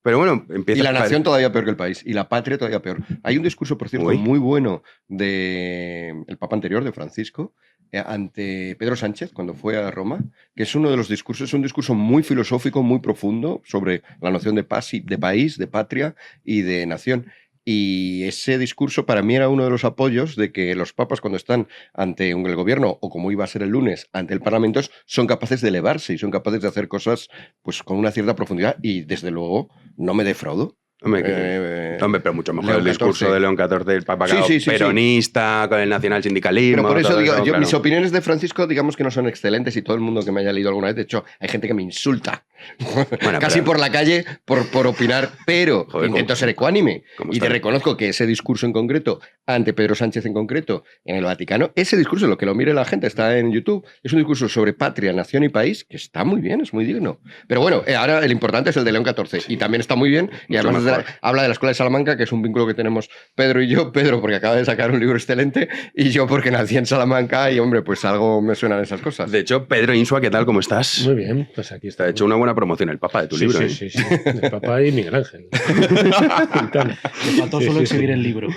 Pero bueno, empieza. Y la nación todavía peor que el país. Y la patria todavía peor. Hay un discurso, por cierto, muy bueno del Papa anterior, de Francisco, ante Pedro Sánchez, cuando fue a Roma, que es uno de los discursos, es un discurso muy filosófico, muy profundo, sobre la noción de país, de patria y de nación. Y ese discurso para mí era uno de los apoyos de que los papas, cuando están ante el gobierno, o como iba a ser el lunes, ante el Parlamento, son capaces de elevarse y son capaces de hacer cosas pues con una cierta profundidad, y desde luego no me defraudo. Hombre, pero mucho mejor León el discurso XIV. De León XIV, el Papa peronista, con el nacionalsindicalismo. Pero por eso digo, claro. Mis opiniones de Francisco, digamos que no son excelentes, y todo el mundo que me haya leído alguna vez, de hecho, hay gente que me insulta. Bueno, casi por la calle por opinar, pero intento ser ecuánime. Y te reconozco que ese discurso en concreto, ante Pedro Sánchez en concreto, en el Vaticano, ese discurso, lo que lo mire la gente, está en YouTube, es un discurso sobre patria, nación y país, que está muy bien, es muy digno. Pero bueno, ahora el importante es el de León XIV, y también está muy bien, y además habla de la Escuela de Salamanca, que es un vínculo que tenemos Pedro y yo. Pedro porque acaba de sacar un libro excelente, y yo porque nací en Salamanca, y hombre, pues algo me suenan esas cosas. De hecho, Pedro Insua, ¿qué tal? ¿Cómo estás? Muy bien, pues aquí está. Te ha hecho una buena buena promoción el Papa de tu Sí, libro. sí, sí. El Papa y Miguel Ángel. Le faltó solo exhibir el libro.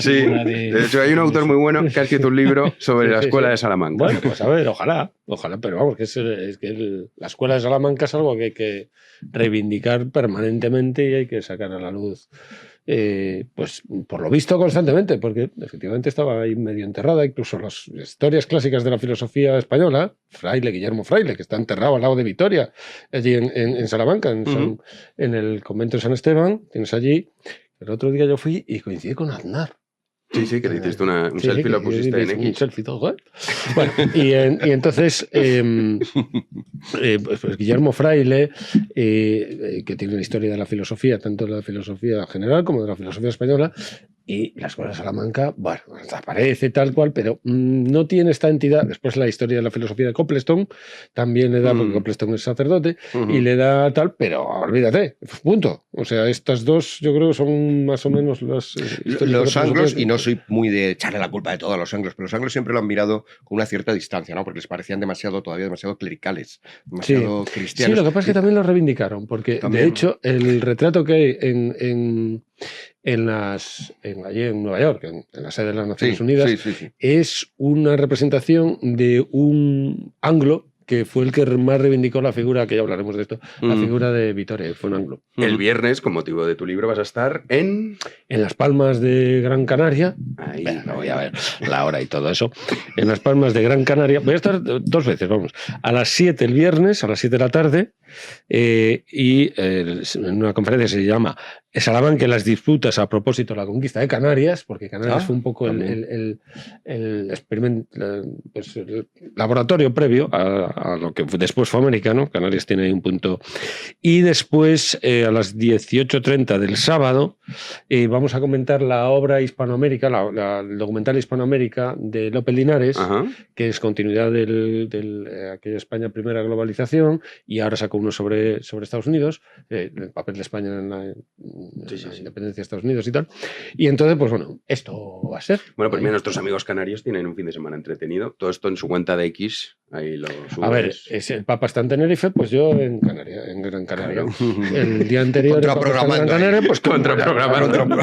Sí, de hecho hay un autor muy bueno que ha escrito un libro sobre la escuela de Salamanca. Bueno, pues a ver, ojalá, pero vamos, que es que la escuela de Salamanca es algo que hay que reivindicar permanentemente y hay que sacar a la luz, pues por lo visto constantemente, porque efectivamente estaba ahí medio enterrada, incluso las historias clásicas de la filosofía española, Guillermo Fraile, que está enterrado al lado de Vitoria, allí en Salamanca, en el convento de San Esteban, tienes allí. El otro día yo fui y coincidí con Aznar. Sí, que le hiciste un selfie, lo pusiste en X. Un selfie todo, ¿eh? Bueno, y entonces, pues Guillermo Fraile, que tiene la historia de la filosofía, tanto de la filosofía general como de la filosofía española, y la Escuela de Salamanca, bueno, aparece tal cual, pero no tiene esta entidad. Después la historia de la filosofía de Copleston también le da, porque Copleston es sacerdote, y le da tal, pero olvídate, punto. O sea, estas dos yo creo que son más o menos las los anglos, y no soy muy de echarle la culpa de todo a los anglos, pero los anglos siempre lo han mirado con una cierta distancia, ¿no? Porque les parecían todavía demasiado clericales, demasiado cristianos. Sí, lo que pasa es que también lo reivindicaron, porque de hecho el retrato que hay allí en Nueva York, en la sede de las Naciones Unidas, es una representación de un anglo que fue el que más reivindicó la figura, que ya hablaremos de esto, la figura de Vitoria, fue un anglo. El viernes, con motivo de tu libro, vas a estar en Las Palmas de Gran Canaria. Ahí, no voy a ver la hora y todo eso. En Las Palmas de Gran Canaria. Voy a estar 2 veces, vamos. A las 7 el viernes, a las 7 de la tarde, en una conferencia que se llama Salamanca, las disputas a propósito de la conquista de Canarias, porque Canarias fue un poco el pues, el laboratorio previo a lo que después fue América, ¿no? Canarias tiene ahí un punto. Y después, a las 18:30 del sábado, vamos a comentar la obra Hispanoamérica, el documental Hispanoamérica de López Linares, que es continuidad de aquella España primera globalización, y ahora sacó uno sobre Estados Unidos, el papel de España en la independencia de Estados Unidos y tal. Y entonces, pues bueno, esto va a ser. Bueno, pues mira, nuestros amigos canarios tienen un fin de semana entretenido. Todo esto en su cuenta de X, ahí lo subes. A ver, el Papa está en Tenerife, pues yo en Canarias, en Gran Canaria. El día anterior en Gran Canaria, pues contraprogramando.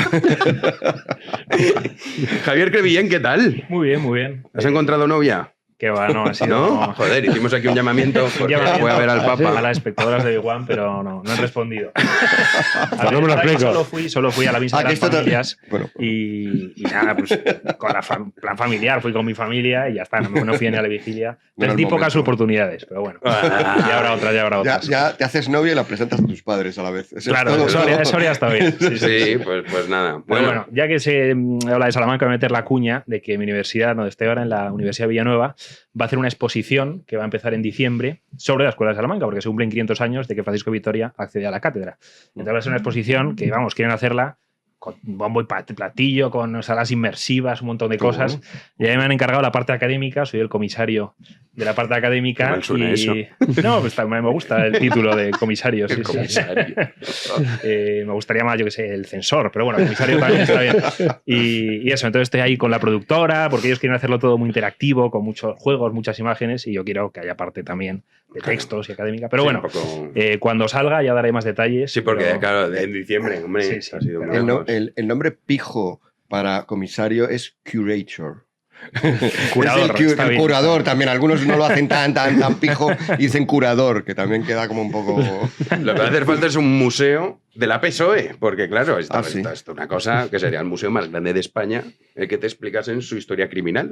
Javier Crevillén, ¿qué tal? Muy bien, muy bien. ¿Has encontrado novia? Que va, no, ha sido... ¿No? Joder, hicimos aquí un llamamiento porque fue a ver al Papa. A las espectadoras de Big One, pero no han respondido. No me lo explico. Solo fui a la misa de las familias y nada, pues con plan familiar, fui con mi familia y ya está, no fui ni a la vigilia. Perdí pocas oportunidades, pero bueno. Ya habrá otras. Ya te haces novia y la presentas a tus padres a la vez. Claro, eso ya está bien. Sí, pues nada. Bueno, ya que se habla de Salamanca, voy a meter la cuña de que mi universidad, donde estoy ahora, en la Universidad Villanueva, va a hacer una exposición que va a empezar en diciembre sobre la Escuela de Salamanca, porque se cumplen 500 años de que Francisco Vitoria accedió a la cátedra. Entonces va a ser una exposición que, vamos, quieren hacerla con bombo y platillo, con salas inmersivas, un montón de cosas. Y a mí me han encargado la parte académica, soy el comisario de la parte académica. Qué mal suena eso. No, pues me gusta el título de comisario. Sí, comisario. Me gustaría más, yo que sé, el censor, pero bueno, el comisario también está bien. Y eso, entonces estoy ahí con la productora, porque ellos quieren hacerlo todo muy interactivo, con muchos juegos, muchas imágenes, y yo quiero que haya parte también de textos y académica. Pero bueno, cuando salga ya daré más detalles. Sí, porque claro, en diciembre, hombre, ha sido el nombre pijo para comisario es curator. Curador, es el curador también. Algunos no lo hacen tan pijo y dicen curador, que también queda como un poco... Lo que va a hacer falta es un museo de la PSOE, porque claro, esto es una cosa que sería el museo más grande de España, el que te explicasen su historia criminal.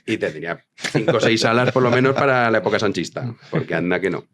Y tendría 5 o 6 salas por lo menos para la época sanchista, porque anda que no.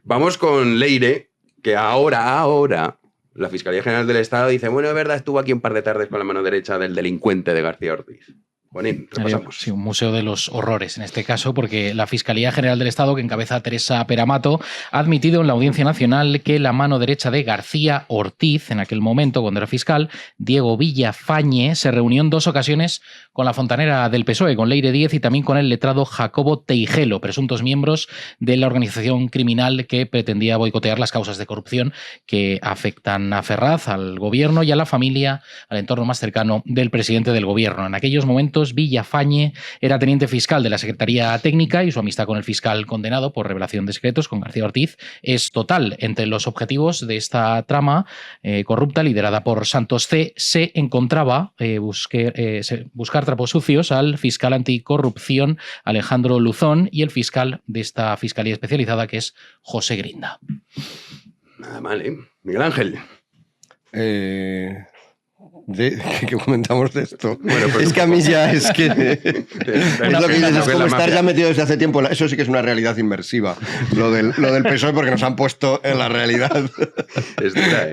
Vamos con Leire, que ahora la Fiscalía General del Estado dice, bueno, es verdad, estuvo aquí un par de tardes con la mano derecha del delincuente de García Ortiz. Bonín, repasamos. Sí, un museo de los horrores en este caso, porque la Fiscalía General del Estado, que encabeza Teresa Peramato, ha admitido en la Audiencia Nacional que la mano derecha de García Ortiz, en aquel momento cuando era fiscal, Diego Villafañe, se reunió en 2 ocasiones con la fontanera del PSOE, con Leire Díez, y también con el letrado Jacobo Teijelo, presuntos miembros de la organización criminal que pretendía boicotear las causas de corrupción que afectan a Ferraz, al gobierno y a la familia, al entorno más cercano del presidente del gobierno. En aquellos momentos Secretos Villafañe era teniente fiscal de la Secretaría Técnica y su amistad con el fiscal condenado por revelación de secretos, con García Ortiz, es total. Entre los objetivos de esta trama corrupta liderada por Santos C se encontraba buscar trapos sucios al fiscal anticorrupción Alejandro Luzón y el fiscal de esta fiscalía especializada, que es José Grinda. Nada mal, ¿eh? Miguel Ángel. ¿Qué comentamos de esto? Bueno, pues, es que a mí ya es que... es lo que dices, es como estar ya metido desde hace tiempo. Eso sí que es una realidad inmersiva. Lo del PSOE, porque nos han puesto en la realidad.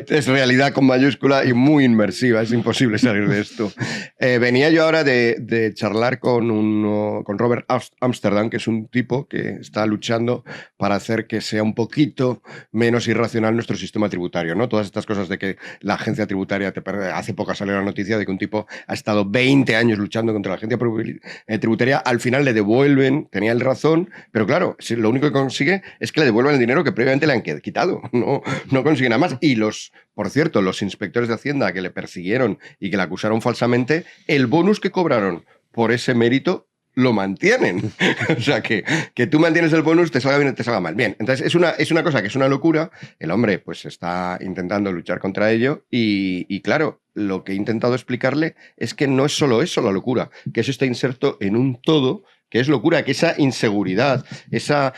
Es realidad con mayúscula y muy inmersiva. Es imposible salir de esto. Venía yo ahora de charlar con Robert Amsterdam, que es un tipo que está luchando para hacer que sea un poquito menos irracional nuestro sistema tributario, ¿no? Todas estas cosas de que la agencia tributaria hace poco salió la noticia de que un tipo ha estado 20 años luchando contra la agencia tributaria, al final le devuelven, tenía el razón, pero claro, lo único que consigue es que le devuelvan el dinero que previamente le han quitado, no consigue nada más. Y por cierto, los inspectores de Hacienda que le persiguieron y que le acusaron falsamente, el bonus que cobraron por ese mérito lo mantienen. O sea, que tú mantienes el bonus, te salga bien o te salga mal. Bien, entonces es una cosa que es una locura. El hombre pues está intentando luchar contra ello y claro, lo que he intentado explicarle es que no es solo eso la locura, que eso está inserto en un todo, que es locura, que esa inseguridad, esa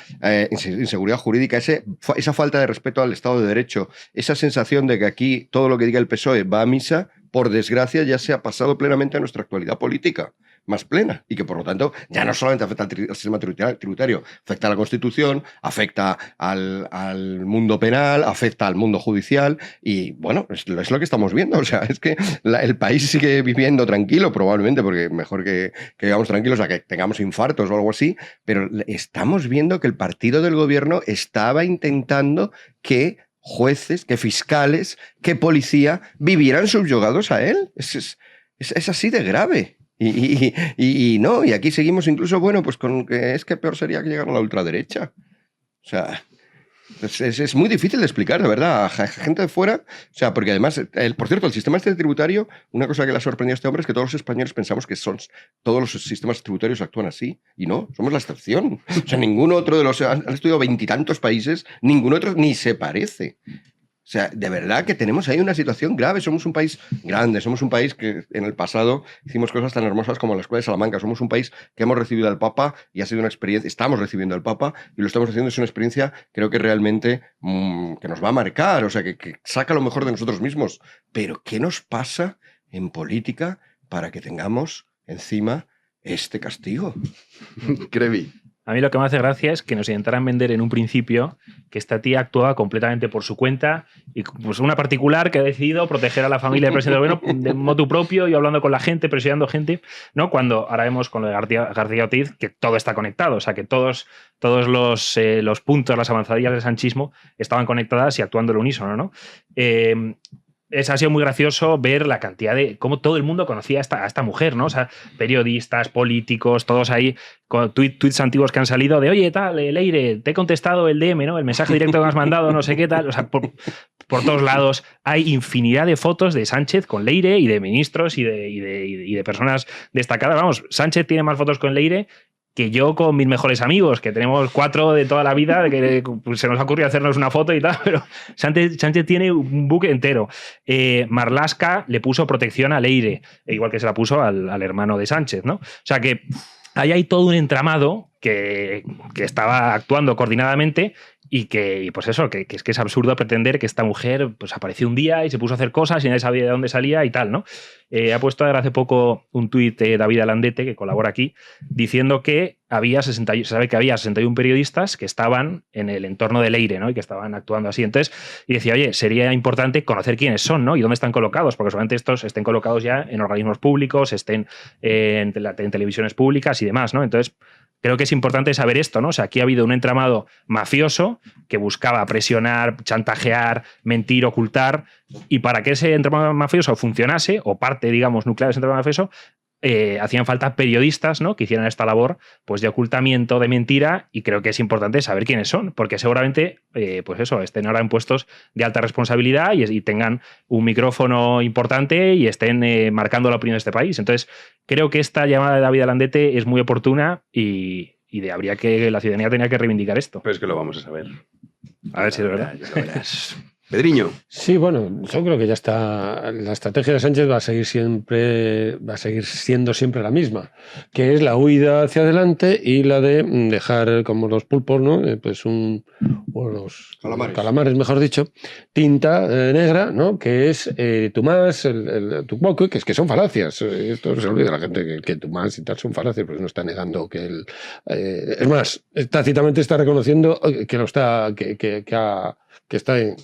inseguridad jurídica, esa falta de respeto al Estado de Derecho, esa sensación de que aquí todo lo que diga el PSOE va a misa, por desgracia ya se ha pasado plenamente a nuestra actualidad política más plena y que por lo tanto ya no solamente afecta al sistema tributario, afecta a la Constitución, afecta al mundo penal, afecta al mundo judicial y bueno, es lo que estamos viendo. O sea, es que el país sigue viviendo tranquilo probablemente, porque mejor que vivamos tranquilos a que tengamos infartos o algo así, pero estamos viendo que el partido del gobierno estaba intentando que jueces, que fiscales, que policía vivieran subyugados a él. Es así de grave. Y aquí seguimos incluso, bueno, pues con que es que peor sería que llegara a la ultraderecha. O sea, es muy difícil de explicar, de verdad, a gente de fuera. O sea, porque además, por cierto, el sistema tributario, una cosa que le ha sorprendido a este hombre es que todos los españoles pensamos que todos los sistemas tributarios actúan así. Y no, somos la excepción. O sea, ningún otro de los... Han estudiado 20 y tantos países, ningún otro ni se parece. O sea, de verdad que tenemos ahí una situación grave. Somos un país grande, somos un país que en el pasado hicimos cosas tan hermosas como la Escuela de Salamanca. Somos un país que hemos recibido al Papa y ha sido una experiencia, estamos recibiendo al Papa y lo estamos haciendo, es una experiencia creo que realmente que nos va a marcar, o sea, que saca lo mejor de nosotros mismos. Pero ¿qué nos pasa en política para que tengamos encima este castigo? Crevi. A mí lo que me hace gracia es que nos intentaran vender en un principio que esta tía actuaba completamente por su cuenta y pues una particular que ha decidido proteger a la familia del presidente del gobierno de motu propio y hablando con la gente, presionando gente, ¿no? Cuando ahora vemos con lo de García Ortiz que todo está conectado, o sea, que todos los puntos, las avanzadillas del sanchismo estaban conectadas y actuando al unísono, ¿no? Ha sido muy gracioso ver la cantidad de... cómo todo el mundo conocía a esta mujer, ¿no? O sea, periodistas, políticos, todos ahí con tweets antiguos que han salido de oye, tal, Leire, te he contestado el DM, ¿no? El mensaje directo que me has mandado, no sé qué tal. O sea, por todos lados hay infinidad de fotos de Sánchez con Leire y de ministros y de personas destacadas. Vamos, Sánchez tiene más fotos con Leire que yo con mis mejores amigos, que tenemos 4 de toda la vida, que se nos ha ocurrido hacernos una foto y tal, pero Sánchez tiene un book entero. Marlaska le puso protección a Leire, igual que se la puso al hermano de Sánchez, ¿no? O sea que ahí hay todo un entramado que estaba actuando coordinadamente y que, pues eso, que es absurdo pretender que esta mujer pues apareció un día y se puso a hacer cosas y nadie sabía de dónde salía y tal, ¿no? Ha puesto hace poco un tuit de David Alandete, que colabora aquí, diciendo que se sabe que había 61 periodistas que estaban en el entorno de Leire, ¿no? Y que estaban actuando así. Entonces, y decía, oye, sería importante conocer quiénes son, ¿no? Y dónde están colocados, porque solamente estos estén colocados ya en organismos públicos, estén en televisiones públicas y demás, ¿no? Entonces, creo que es importante saber esto, ¿no? O sea, aquí ha habido un entramado mafioso que buscaba presionar, chantajear, mentir, ocultar, y para que ese entramado mafioso funcionase, o parte, digamos, nuclear de ese entramado mafioso, hacían falta periodistas, ¿no?, que hicieran esta labor pues de ocultamiento, de mentira, y creo que es importante saber quiénes son, porque seguramente pues eso, estén ahora en puestos de alta responsabilidad y tengan un micrófono importante y estén marcando la opinión de este país. Entonces, creo que esta llamada de David Alandete es muy oportuna y la ciudadanía tenía que reivindicar esto. Pues es que lo vamos a saber. A ver si es verdad. Pedriño. Sí, bueno, yo creo que ya está. La estrategia de Sánchez va a seguir siendo siempre la misma, que es la huida hacia adelante y la de dejar como los pulpos, ¿no? Pues o los calamares, mejor dicho, tinta negra, ¿no? Que es tu más, tu poco, que es que son falacias. Esto se olvida la gente que tu más y tal son falacias, porque no está negando que es más, tácitamente está reconociendo que lo está, que está en,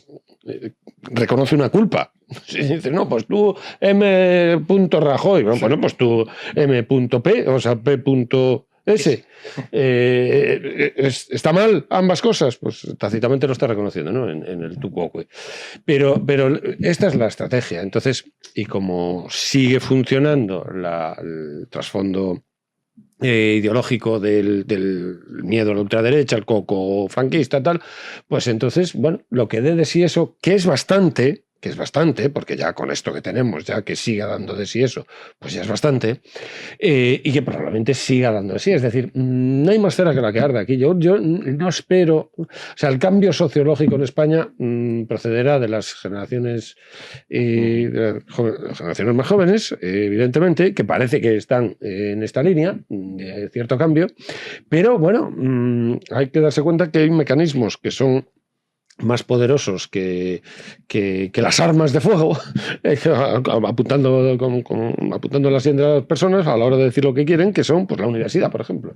reconoce una culpa. Si dice, no, pues tú M. Rajoy, bueno, pues tú M.P, o sea, P.S. ¿Está mal ambas cosas? Pues tácitamente lo está reconociendo, ¿no? En el tucuoque. Pero esta es la estrategia. Entonces, y como sigue funcionando el trasfondo ideológico del miedo a la ultraderecha, el coco franquista, tal, pues entonces, bueno, lo que dé de sí eso, que es bastante, porque ya con esto que tenemos, ya que siga dando de sí eso, pues ya es bastante, y que probablemente siga dando de sí. Es decir, no hay más cera que la que arde aquí. Yo no espero... O sea, el cambio sociológico en España procederá de las generaciones, generaciones más jóvenes, evidentemente, que parece que están en esta línea de cierto cambio, pero bueno, hay que darse cuenta que hay mecanismos que son más poderosos que las armas de fuego, apuntando la sien de las personas a la hora de decir lo que quieren, que son pues la universidad, por ejemplo.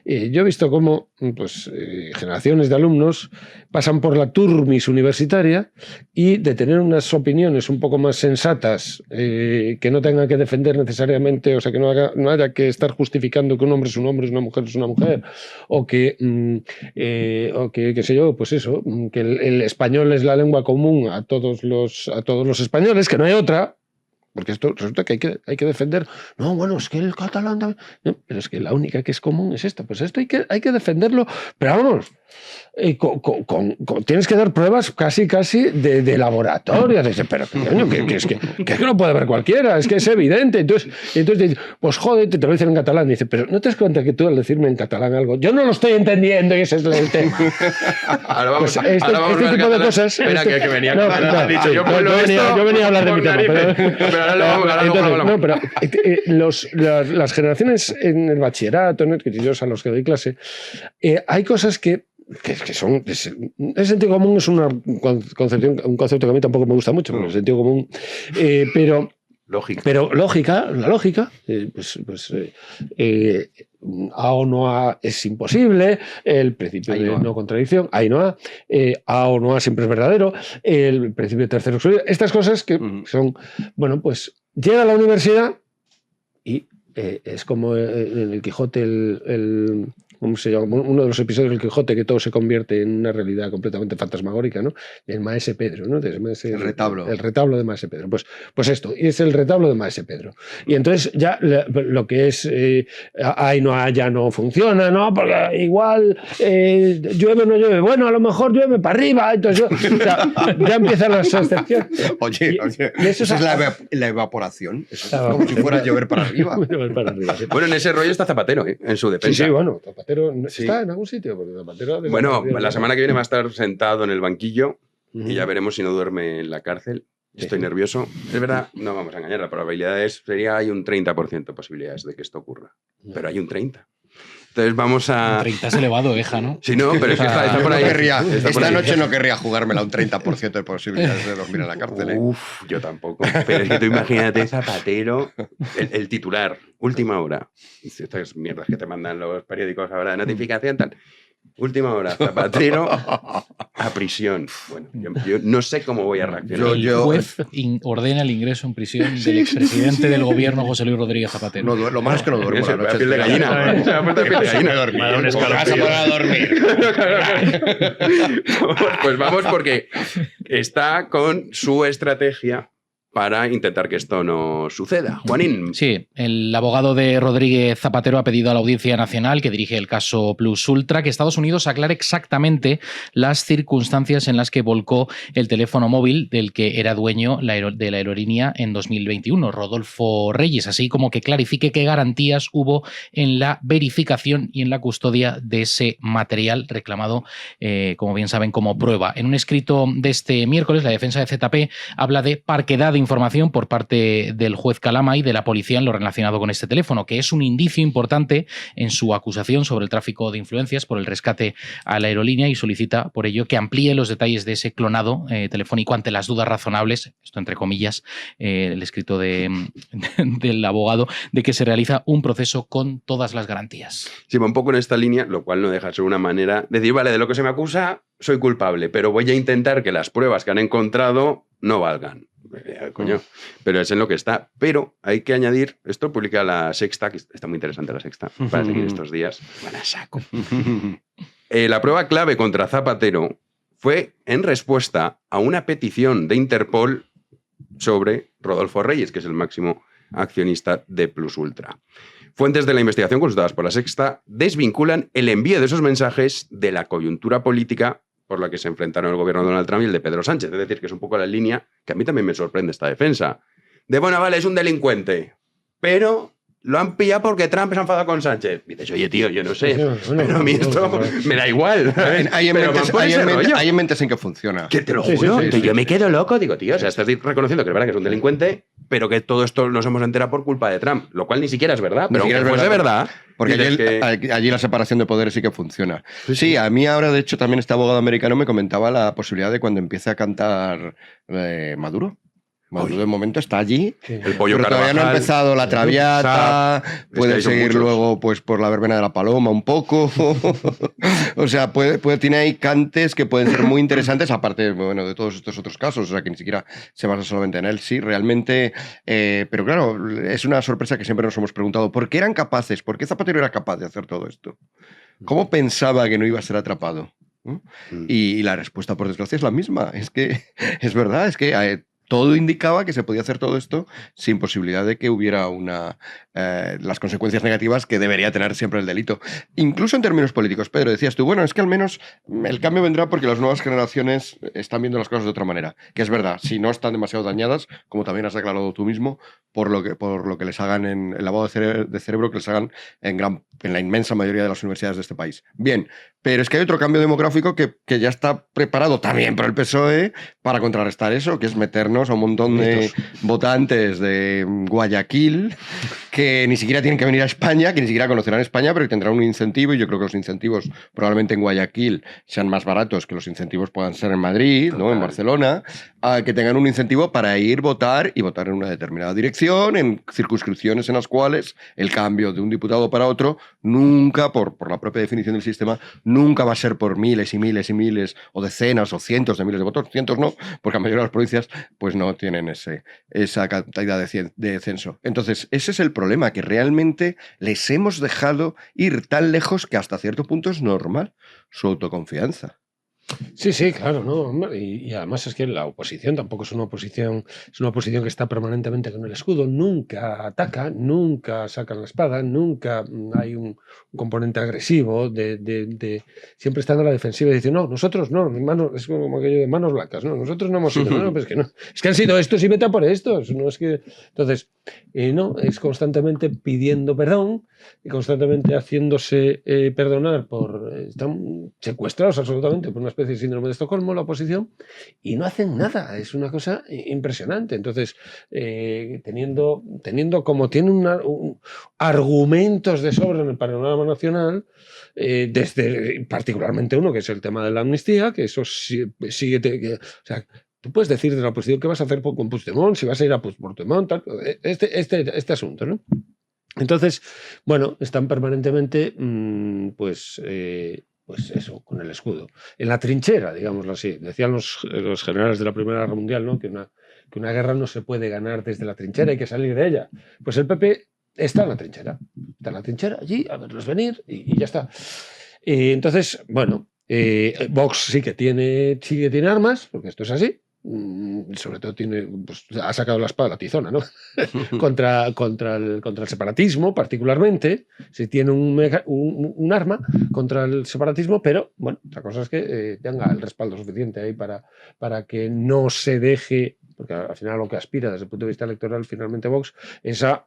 Yo he visto cómo pues, generaciones de alumnos pasan por la turmis universitaria y de tener unas opiniones un poco más sensatas, que no tengan que defender necesariamente, o sea, que no haya que estar justificando que un hombre es un hombre, una mujer es una mujer, o que qué sé yo, pues eso, que el español es la lengua común a todos los españoles, que no hay otra, porque esto resulta que hay que defender. No, bueno, es que el catalán también, no, pero es que la única que es común es esta. Pues esto hay que defenderlo, pero vamos, tienes que dar pruebas casi de laboratorio. Dices, pero coño, que es que no puede haber cualquiera, es que es evidente. Entonces dices, pues joder, te lo dicen en catalán. Dice, pero ¿no te das cuenta que tú al decirme en catalán algo, yo no lo estoy entendiendo y ese es el tema? Ahora vamos, pues este tipo de cosas. Espera, que venía yo venía a hablar de mi tema. Pero las generaciones en el bachillerato, ¿no?, que yo a los que doy clase, hay cosas que son... El sentido común es un concepto que a mí tampoco me gusta mucho, porque el sentido común... Pero la lógica, A o no A es imposible, el principio de no contradicción, A y no A, A o no A siempre es verdadero, el principio de tercero excluido, estas cosas que son, bueno, pues llega a la universidad y es como en el Quijote, ¿cómo se llama? Uno de los episodios del Quijote, que todo se convierte en una realidad completamente fantasmagórica, ¿no? El Maese Pedro, ¿no? El retablo. El retablo de Maese Pedro. Pues esto, y es el retablo de Maese Pedro. Y entonces ya lo que es ahí no, ya no funciona, ¿no? Porque igual llueve o no llueve. Bueno, a lo mejor llueve para arriba. Entonces ya empiezan las excepciones. Oye, eso es la evaporación. Eso es como si fuera a llover para arriba. Bueno, en ese rollo está Zapatero, en su defensa. Sí, bueno, Zapatero está en algún sitio. Porque Zapatero bueno, la semana que viene va a estar sentado en el banquillo y ya veremos si no duerme en la cárcel. Estoy nervioso. Es verdad, no vamos a engañar, la probabilidad hay un 30% de posibilidades de que esto ocurra. Pero hay un 30%. Entonces vamos a... Un 30 es elevado, ¿no? Sí, no, pero es que está por ahí. Esta noche no querría jugármela un 30% de posibilidades de dormir en la cárcel. Uf, yo tampoco. Pero es que tú imagínate Zapatero, el titular, última hora. Estas mierdas que te mandan los periódicos ahora de notificación, tal. Última hora, Zapatero a prisión. Bueno, yo no sé cómo voy a reaccionar. El juez ordena el ingreso en prisión del expresidente del gobierno, José Luis Rodríguez Zapatero. No, lo más es que no duermo la noche. Piel de gallina. Se me ha puesto piel de gallina. Vas a poner a dormir. Pues vamos, porque está con su estrategia para intentar que esto no suceda. Juanín. Sí, el abogado de Rodríguez Zapatero ha pedido a la Audiencia Nacional, que dirige el caso Plus Ultra, que Estados Unidos aclare exactamente las circunstancias en las que volcó el teléfono móvil del que era dueño de la aerolínea en 2021, Rodolfo Reyes, así como que clarifique qué garantías hubo en la verificación y en la custodia de ese material reclamado, como bien saben, como prueba. En un escrito de este miércoles, la defensa de ZP habla de parquedad de información por parte del juez Calama y de la policía en lo relacionado con este teléfono, que es un indicio importante en su acusación sobre el tráfico de influencias por el rescate a la aerolínea, y solicita por ello que amplíe los detalles de ese clonado telefónico ante las dudas razonables, esto entre comillas, el escrito del abogado, de que se realiza un proceso con todas las garantías. Sí, va un poco en esta línea, lo cual no deja de ser una manera de decir, vale, de lo que se me acusa soy culpable, pero voy a intentar que las pruebas que han encontrado no valgan. Coño, pero es en lo que está. Pero hay que añadir, esto publica La Sexta, que está muy interesante La Sexta, para seguir estos días. Van a saco. La prueba clave contra Zapatero fue en respuesta a una petición de Interpol sobre Rodolfo Reyes, que es el máximo accionista de Plus Ultra. Fuentes de la investigación consultadas por La Sexta desvinculan el envío de esos mensajes de la coyuntura política por la que se enfrentaron el gobierno de Donald Trump y el de Pedro Sánchez. Es decir, que es un poco la línea que a mí también me sorprende esta defensa. De, bueno, vale, es un delincuente, pero lo han pillado porque Trump se ha enfadado con Sánchez. Y dices, oye, tío, yo no sé, pero a mí esto me da igual. Hay mentes en que funciona. Que te lo juro, que yo me quedo loco. Digo, tío, o sea, estás reconociendo que es verdad que es un delincuente, pero que todo esto nos hemos enterado por culpa de Trump, lo cual ni siquiera es verdad, pero aunque fuese verdad. Porque allí la separación de poderes sí que funciona. Sí, a mí ahora, de hecho, también este abogado americano me comentaba la posibilidad de cuando empiece a cantar Maduro. Maduro de momento está allí, el pollo pero todavía no ha empezado la Traviata, puede seguir luego pues por la verbena de la Paloma un poco. O sea, tiene ahí cantes que pueden ser muy interesantes, aparte de todos estos otros casos, o sea, que ni siquiera se basa solamente en él, sí, realmente. Pero claro, es una sorpresa que siempre nos hemos preguntado, ¿por qué eran capaces? ¿Por qué Zapatero era capaz de hacer todo esto? ¿Cómo pensaba que no iba a ser atrapado? Y la respuesta, por desgracia, es la misma. Es que es verdad, es que todo indicaba que se podía hacer todo esto sin posibilidad de que hubiera las consecuencias negativas que debería tener siempre el delito. Incluso en términos políticos. Pedro, decías tú, bueno, es que al menos el cambio vendrá porque las nuevas generaciones están viendo las cosas de otra manera. Que es verdad, si no están demasiado dañadas, como también has declarado tú mismo, por lo que les hagan en el lavado de cerebro que les hagan en la inmensa mayoría de las universidades de este país. Bien, pero es que hay otro cambio demográfico que ya está preparado también por el PSOE para contrarrestar eso, que es meternos a un montón de votantes de Guayaquil que ni siquiera tienen que venir a España, que ni siquiera conocerán España, pero que tendrán un incentivo, y yo creo que los incentivos probablemente en Guayaquil sean más baratos que los incentivos puedan ser en Madrid, ¿no? En Barcelona, que tengan un incentivo para ir votar y votar en una determinada dirección, en circunscripciones en las cuales el cambio de un diputado para otro nunca, por la propia definición del sistema, nunca va a ser por miles y miles y miles, o decenas o cientos de miles de votos, cientos no, porque la mayoría de las provincias pues no tienen esa cantidad de censo. Entonces, ese es el problema, que realmente les hemos dejado ir tan lejos que hasta cierto punto es normal su autoconfianza. Sí, claro, ¿no? Y además es que la oposición tampoco es una oposición que está permanentemente con el escudo, nunca ataca, nunca sacan la espada, nunca hay un componente agresivo, siempre están a la defensiva y dicen, no, nosotros no, es como aquello de manos blancas, no, nosotros no hemos sido, no, pero es que han sido estos y vete a por estos, no es que... Entonces, no, es constantemente pidiendo perdón y constantemente haciéndose perdonar están secuestrados absolutamente por una especie de síndrome de Estocolmo, la oposición, y no hacen nada. Es una cosa impresionante. Entonces, teniendo como tienen argumentos de sobra en el panorama nacional, desde particularmente uno que es el tema de la amnistía, que eso sigue... O sea, tú puedes decir de la oposición qué vas a hacer con Puigdemont, si vas a ir a Puigdemont, tal, este asunto, ¿no? Entonces, bueno, están permanentemente, pues eso, con el escudo. En la trinchera, digámoslo así. Decían los generales de la Primera Guerra Mundial, ¿no? que una guerra no se puede ganar desde la trinchera, hay que salir de ella. Pues el PP está en la trinchera. Está en la trinchera allí, a verlos venir y ya está. Entonces, bueno, Vox sí que tiene armas, porque esto es así. sobre todo pues, ha sacado la espada a la tizona, ¿no? contra el separatismo, particularmente, si tiene un arma contra el separatismo, pero bueno, la cosa es que tenga el respaldo suficiente ahí para que no se deje, porque al final lo que aspira desde el punto de vista electoral finalmente Vox es a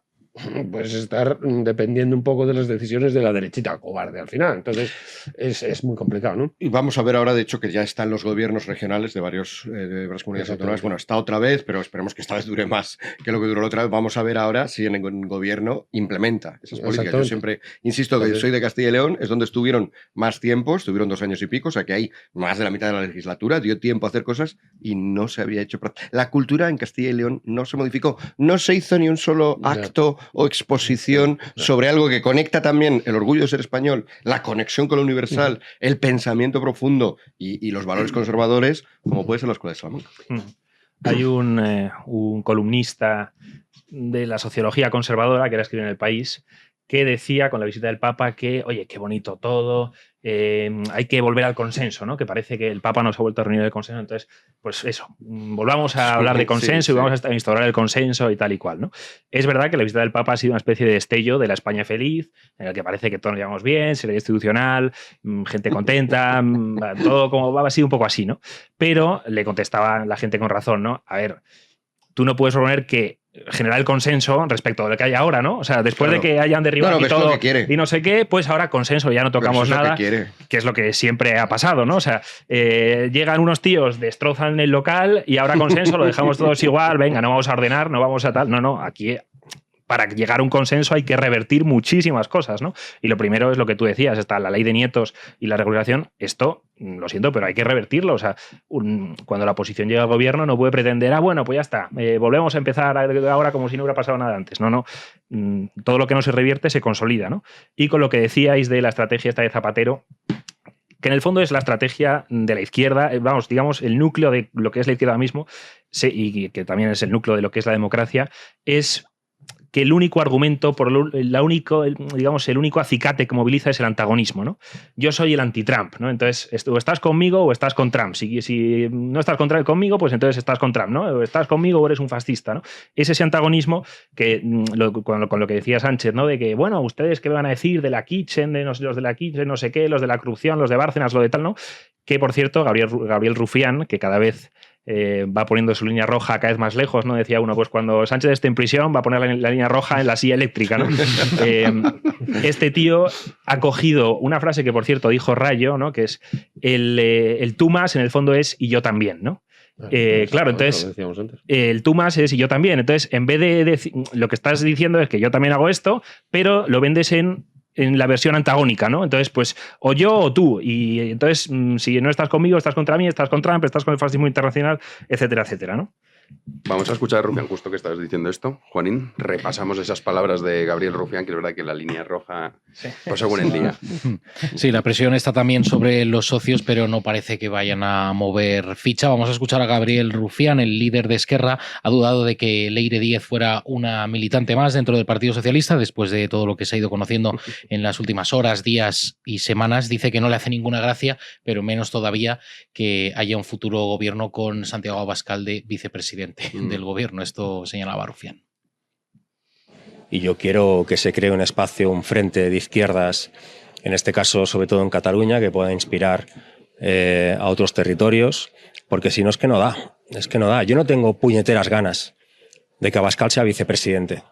pues estar dependiendo un poco de las decisiones de la derechita cobarde al final. Entonces es muy complicado, ¿no? Y vamos a ver ahora, de hecho, que ya están los gobiernos regionales de varias comunidades autónomas. Bueno, está otra vez, pero esperemos que esta vez dure más que lo que duró la otra vez. Vamos a ver ahora si el gobierno implementa esas políticas. Yo siempre insisto que soy de Castilla y León, es donde estuvieron más tiempo, estuvieron 2 años y pico, o sea que hay más de la mitad de la legislatura, dio tiempo a hacer cosas y no se había hecho. La cultura en Castilla y León no se modificó, no se hizo ni un solo acto o exposición sobre algo que conecta también el orgullo de ser español, la conexión con lo universal, el pensamiento profundo y los valores conservadores, como puede ser la Escuela de Salamanca. Hay un columnista de la sociología conservadora que era escrito en El País, que decía con la visita del Papa que, oye, qué bonito todo, hay que volver al consenso, ¿no? Que parece que el Papa no se ha vuelto a reunir el consenso, entonces, pues eso, volvamos a hablar de consenso y vamos a instaurar el consenso y tal y cual, ¿no? Es verdad que la visita del Papa ha sido una especie de destello de la España feliz, en el que parece que todos nos llevamos bien, seriedad institucional, gente contenta, todo como ha sido un poco así, ¿no? Pero le contestaba la gente con razón, ¿no? A ver, tú no puedes proponer que generar el consenso respecto de lo que hay ahora, ¿no? O sea, después de que hayan derribado y todo y no sé qué, pues ahora consenso, ya no tocamos nada, que es lo que siempre ha pasado, ¿no? O sea, llegan unos tíos, destrozan el local y ahora consenso, lo dejamos todos igual, venga, no vamos a ordenar, no vamos a tal. No, aquí para llegar a un consenso hay que revertir muchísimas cosas, ¿no? Y lo primero es lo que tú decías, está la ley de nietos y la regulación. Esto, lo siento, pero hay que revertirlo. O sea, cuando la oposición llega al gobierno no puede pretender, bueno, pues ya está, volvemos a empezar ahora como si no hubiera pasado nada antes. No. Todo lo que no se revierte se consolida, ¿no? Y con lo que decíais de la estrategia esta de Zapatero, que en el fondo es la estrategia de la izquierda, vamos, digamos, el núcleo de lo que es la izquierda mismo, y que también es el núcleo de lo que es la democracia, es que el único argumento, el único acicate que moviliza es el antagonismo, ¿no? Yo soy el anti-Trump, ¿no? Entonces, o estás conmigo o estás con Trump. Si no estás conmigo, pues entonces estás con Trump, ¿no? O estás conmigo o eres un fascista, ¿no? Es ese antagonismo que, con lo que decía Sánchez, ¿no? De que, bueno, ustedes qué me van a decir de la Kitchen, de los de la Kitchen, no sé qué, los de la corrupción, los de Bárcenas, lo de tal, ¿no? Que, por cierto, Gabriel Rufián, que cada vez va poniendo su línea roja cada vez más lejos, ¿no? Decía uno, pues cuando Sánchez esté en prisión va a poner la línea roja en la silla eléctrica, ¿no? Este tío ha cogido una frase que, por cierto, dijo Rayo, ¿no? Que es el tú más, en el fondo es y yo también, ¿no? Claro, entonces el tú más es y yo también. Entonces, en vez de decir, lo que estás diciendo es que yo también hago esto, pero lo vendes en la versión antagónica, ¿no? Entonces, pues, o yo o tú. Y entonces, si no estás conmigo, estás contra mí, estás con Trump, estás con el fascismo internacional, etcétera, etcétera, ¿no? Vamos a escuchar a Rufián, justo que estabas diciendo esto. Juanín, repasamos esas palabras de Gabriel Rufián, que es verdad que la línea roja, pues según el día. Sí, la presión está también sobre los socios, pero no parece que vayan a mover ficha. Vamos a escuchar a Gabriel Rufián, el líder de Esquerra. Ha dudado de que Leire Díez fuera una militante más dentro del Partido Socialista, después de todo lo que se ha ido conociendo en las últimas horas, días y semanas. Dice que no le hace ninguna gracia, pero menos todavía que haya un futuro gobierno con Santiago Abascal de vicepresidente del gobierno. Esto señalaba Rufián. Y yo quiero que se cree un espacio, un frente de izquierdas, en este caso sobre todo en Cataluña, que pueda inspirar a otros territorios, porque si no es que no da. Yo no tengo puñeteras ganas de que Abascal sea vicepresidente.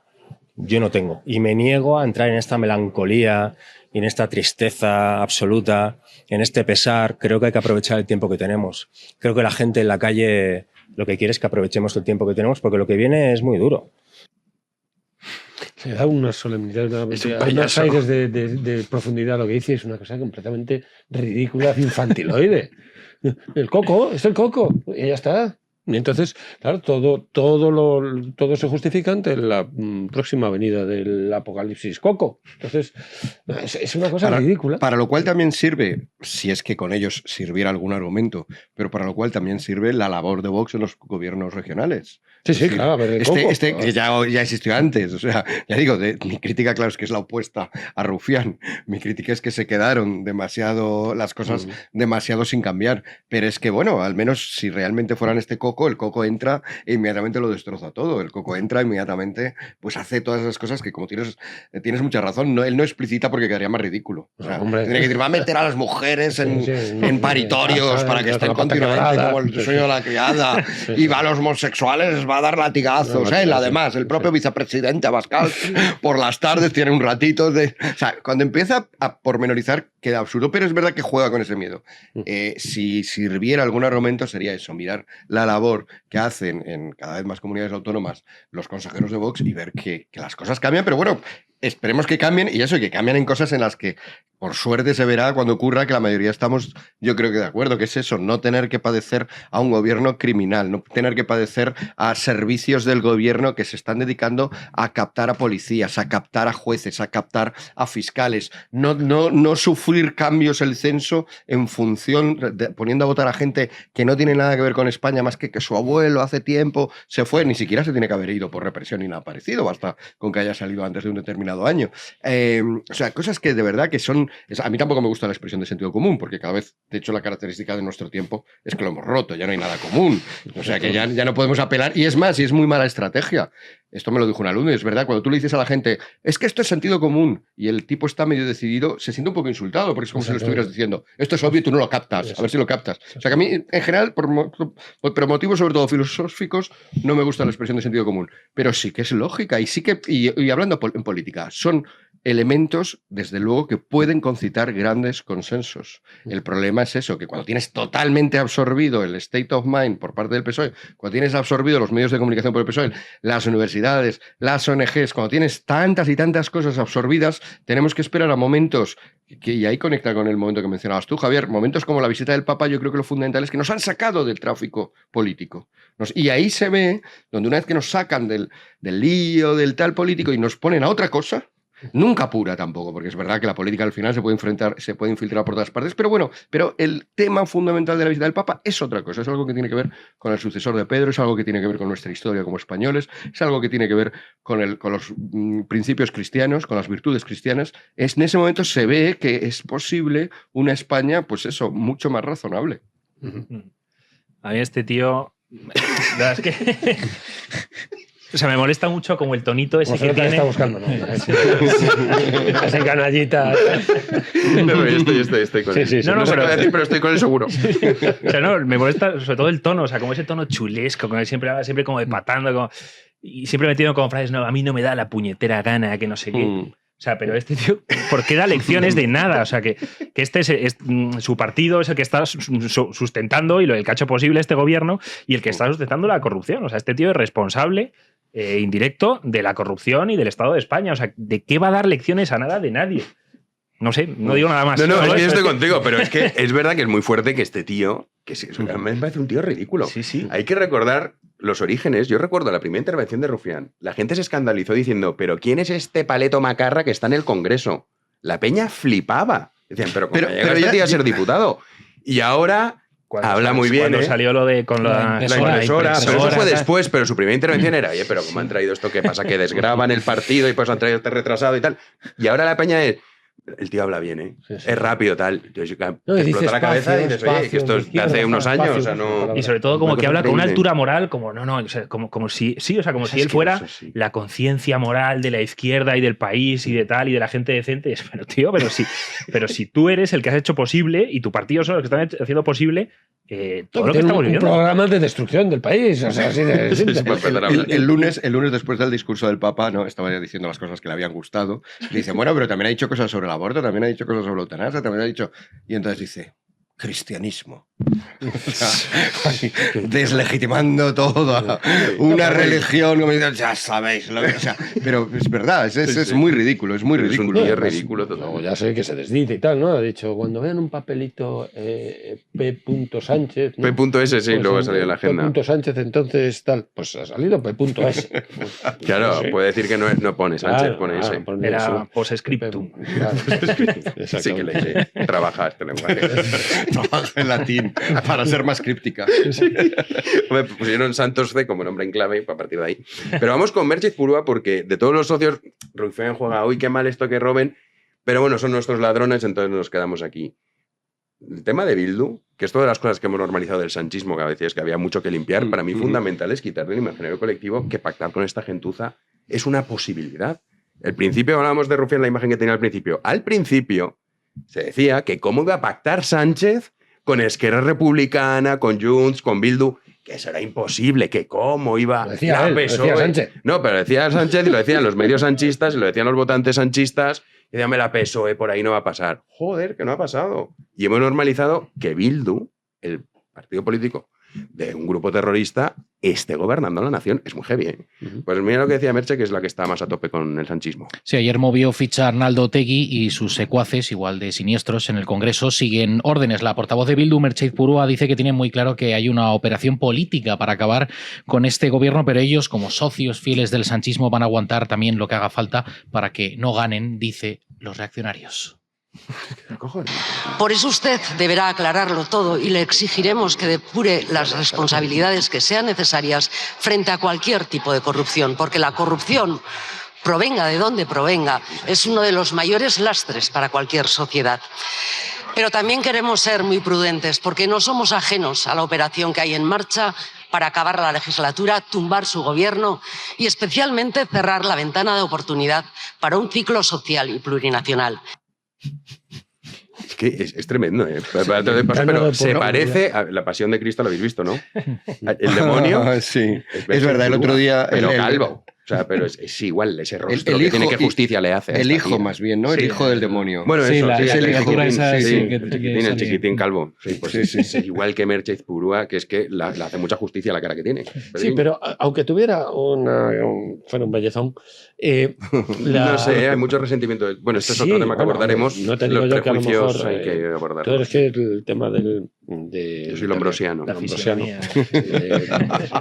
Yo no tengo. Y me niego a entrar en esta melancolía y en esta tristeza absoluta, en este pesar. Creo que hay que aprovechar el tiempo que tenemos. Creo que la gente en la calle lo que quiere es que aprovechemos el tiempo que tenemos, porque lo que viene es muy duro. Le da una solemnidad, unos aires de profundidad. Lo que dice es una cosa completamente ridícula, infantiloide. El coco, es el coco, y ya está. Y entonces, claro, todo se justifica ante la próxima venida del apocalipsis coco. Entonces, es una cosa ridícula. Para lo cual también sirve, si es que con ellos sirviera algún argumento, pero para lo cual también sirve la labor de Vox en los gobiernos regionales. Sí, sí, claro. Que ya existió antes. O sea, ya digo, mi crítica, claro, es que es la opuesta a Rufián. Mi crítica es que se quedaron las cosas demasiado sin cambiar. Pero es que, bueno, al menos si realmente fueran este coco, el Coco entra e inmediatamente lo destroza todo. El Coco entra inmediatamente, pues hace todas esas cosas que, como tienes mucha razón, él no explicita porque quedaría más ridículo. O sea, tiene que decir, va a meter a las mujeres en paritorios para que estén continuamente como el sueño de la criada, y va a los homosexuales, les va a dar latigazos. Él, además, el propio vicepresidente Abascal, por las tardes tiene un ratito de... O sea, cuando empieza a pormenorizar queda absurdo, pero es verdad que juega con ese miedo. Si sirviera algún argumento sería eso, mirar la labor que hacen en cada vez más comunidades autónomas los consejeros de Vox y ver que las cosas cambian, pero bueno, esperemos que cambien, y eso, y que cambien en cosas en las que, por suerte, se verá cuando ocurra, que la mayoría estamos, yo creo que de acuerdo, que es eso, no tener que padecer a un gobierno criminal, no tener que padecer a servicios del gobierno que se están dedicando a captar a policías, a captar a jueces, a captar a fiscales, no sufrir cambios el censo en función, poniendo a votar a gente que no tiene nada que ver con España, más que su abuelo hace tiempo se fue, ni siquiera se tiene que haber ido por represión ni nada parecido, basta con que haya salido antes de un determinado año. O sea, cosas que de verdad que son... A mí tampoco me gusta la expresión de sentido común, porque cada vez, de hecho, la característica de nuestro tiempo es que lo hemos roto, ya no hay nada común. O sea, que ya no podemos apelar. Y es más, y es muy mala estrategia. Esto me lo dijo un alumno, y es verdad, cuando tú le dices a la gente, es que esto es sentido común, y el tipo está medio decidido, se siente un poco insultado, porque es como si lo estuvieras diciendo, esto es obvio y tú no lo captas, a ver si lo captas. O sea, que a mí, en general, por motivos sobre todo filosóficos, no me gusta la expresión de sentido común, pero sí que es lógica, y sí que, y hablando en política, son elementos, desde luego, que pueden concitar grandes consensos. El problema es eso, que cuando tienes totalmente absorbido el state of mind por parte del PSOE, cuando tienes absorbido los medios de comunicación por el PSOE, las universidades, las ONGs, cuando tienes tantas y tantas cosas absorbidas, tenemos que esperar a momentos, y ahí conecta con el momento que mencionabas tú, Javier, momentos como la visita del Papa. Yo creo que lo fundamental es que nos han sacado del tráfico político. Y ahí se ve, donde una vez que nos sacan del lío, del tal político, y nos ponen a otra cosa, nunca pura tampoco, porque es verdad que la política al final se puede infiltrar por todas partes, pero bueno, pero el tema fundamental de la visita del Papa es otra cosa, es algo que tiene que ver con el sucesor de Pedro, es algo que tiene que ver con nuestra historia como españoles, es algo que tiene que ver con los principios cristianos, con las virtudes cristianas. En ese momento se ve que es posible una España, pues eso, mucho más razonable. A mí este tío, la verdad es que... O sea, me molesta mucho como el tonito ese que tiene. Está buscando, ¿no? Ese canallita. No, yo estoy con él. Sí, no sé qué decir, pero estoy con él seguro. O sea, no, me molesta sobre todo el tono, o sea, como ese tono chulesco, con el siempre como de patando, como, y siempre metiendo como frases, no, a mí no me da la puñetera gana, que no sé qué. O sea, pero este tío, ¿por qué da lecciones de nada? O sea, que este es su partido es el que está sustentando y el que ha hecho posible este gobierno y el que está sustentando la corrupción. O sea, este tío es responsable indirecto de la corrupción y del Estado de España. O sea, ¿de qué va a dar lecciones a nada de nadie? No sé, no digo nada más. No, es que yo estoy contigo, pero es que es verdad que es muy fuerte que este tío, me parece un tío ridículo. Sí. Hay que recordar los orígenes. Yo recuerdo la primera intervención de Rufián. La gente se escandalizó diciendo, ¿pero quién es este paleto macarra que está en el Congreso? La peña flipaba. Decían, ¿pero cómo llega este tío a ser diputado? Y ahora... habla muy bien. Cuando salió lo de con la impresora, pero eso fue después, pero su primera intervención era, oye, pero ¿cómo han traído esto? ¿Qué pasa? Que desgraban el partido y pues han traído este retrasado y tal. Y ahora la peña es... El tío habla bien, ¿eh? Sí. Es rápido, tal. Te explota la cabeza y dices, oye, que esto es de hace unos años, o sea, no... Y sobre todo como que habla con una altura moral, como o sea, como si él fuera la conciencia moral de la izquierda y del país y de tal, y de la gente decente. Pero tío, pero si tú eres el que has hecho posible y tu partido son los que están haciendo posible todo lo que estamos viviendo. Un programa de destrucción del país. O sea, así de el lunes, después del discurso del Papa, ¿no? Estaba diciendo las cosas que le habían gustado. Y dice, bueno, pero también ha dicho cosas sobre el aborto, también ha dicho cosas sobre la eutanasia, también ha dicho... Y entonces dice, cristianismo. O sea, deslegitimando todo. Una religión, como dicen, ya sabéis. O sea, pero es verdad, es muy ridículo, es muy ridículo. Es ridículo todo. Luego ya sé que se desdice y tal, ¿no? Ha dicho, cuando vean un papelito P. Sánchez... ¿no? P.S, sí, pues luego ha salido en la agenda. P. Sánchez, entonces tal, pues ha salido P.S. Claro, sí. Puede decir que no pone Sánchez, claro, pone ese. Era post-scriptum. Sí que le trabaja este lenguaje. Trabaja en latín para ser más críptica. Sí. Me pusieron Santos C como nombre en clave para partir de ahí. Pero vamos con Merche Purúa porque de todos los socios, Rufián juega, uy, qué mal esto que roben, pero bueno, son nuestros ladrones, entonces nos quedamos aquí. el tema de Bildu, que es todas las cosas que hemos normalizado del sanchismo, que a veces que había mucho que limpiar, para mí fundamental es quitar del imaginario colectivo que pactar con esta gentuza es una posibilidad. El principio, hablábamos de Rufián, la imagen que tenía al principio. Al principio se decía que cómo iba a pactar Sánchez con Esquerra Republicana, con Junts, con Bildu, que eso era imposible, que cómo iba Lo decía él, PSOE. lo decía Sánchez. No, pero lo decía Sánchez y lo decían los medios sanchistas y lo decían los votantes sanchistas. Y decían, la PSOE por ahí no va a pasar. Joder, que no ha pasado. Y hemos normalizado que Bildu, el partido político de un grupo terrorista, esté gobernando la nación. Es muy heavy, ¿eh? Pues mira lo que decía Merche, que es la que está más a tope con el sanchismo. Sí, ayer movió ficha Arnaldo Otegi y sus secuaces, igual de siniestros, en el Congreso siguen órdenes. La portavoz de Bildu, Merche Izpurua, dice que tiene muy claro que hay una operación política para acabar con este gobierno, pero ellos, como socios fieles del sanchismo, van a aguantar también lo que haga falta para que no ganen, dice, los reaccionarios. Por eso usted deberá aclararlo todo y le exigiremos que depure las responsabilidades que sean necesarias frente a cualquier tipo de corrupción, porque la corrupción, provenga de donde provenga, es uno de los mayores lastres para cualquier sociedad. Pero también queremos ser muy prudentes, porque no somos ajenos a la operación que hay en marcha para acabar la legislatura, tumbar su gobierno y especialmente cerrar la ventana de oportunidad para un ciclo social y plurinacional. Es que es tremendo, ¿eh? Pero se parece a La Pasión de Cristo, lo habéis visto, ¿no? El demonio. Sí, es verdad, el otro día... Pero calvo. O sea, pero es igual ese rostro que tiene, que justicia le hace. El hijo, más bien, ¿no? El hijo del demonio. Bueno, sí, eso, la caricatura esa tiene el chiquitín calvo. Sí, pues es igual que Merche Izpurua, que es que le hace mucha justicia a la cara que tiene. Sí, pero aunque tuviera fuera un bellezón... No sé, hay mucho resentimiento. Bueno, este es otro tema que abordaremos. No te digo yo que a lo mejor... hay que abordarlos. Pero es que el tema de yo soy lombrosiano. La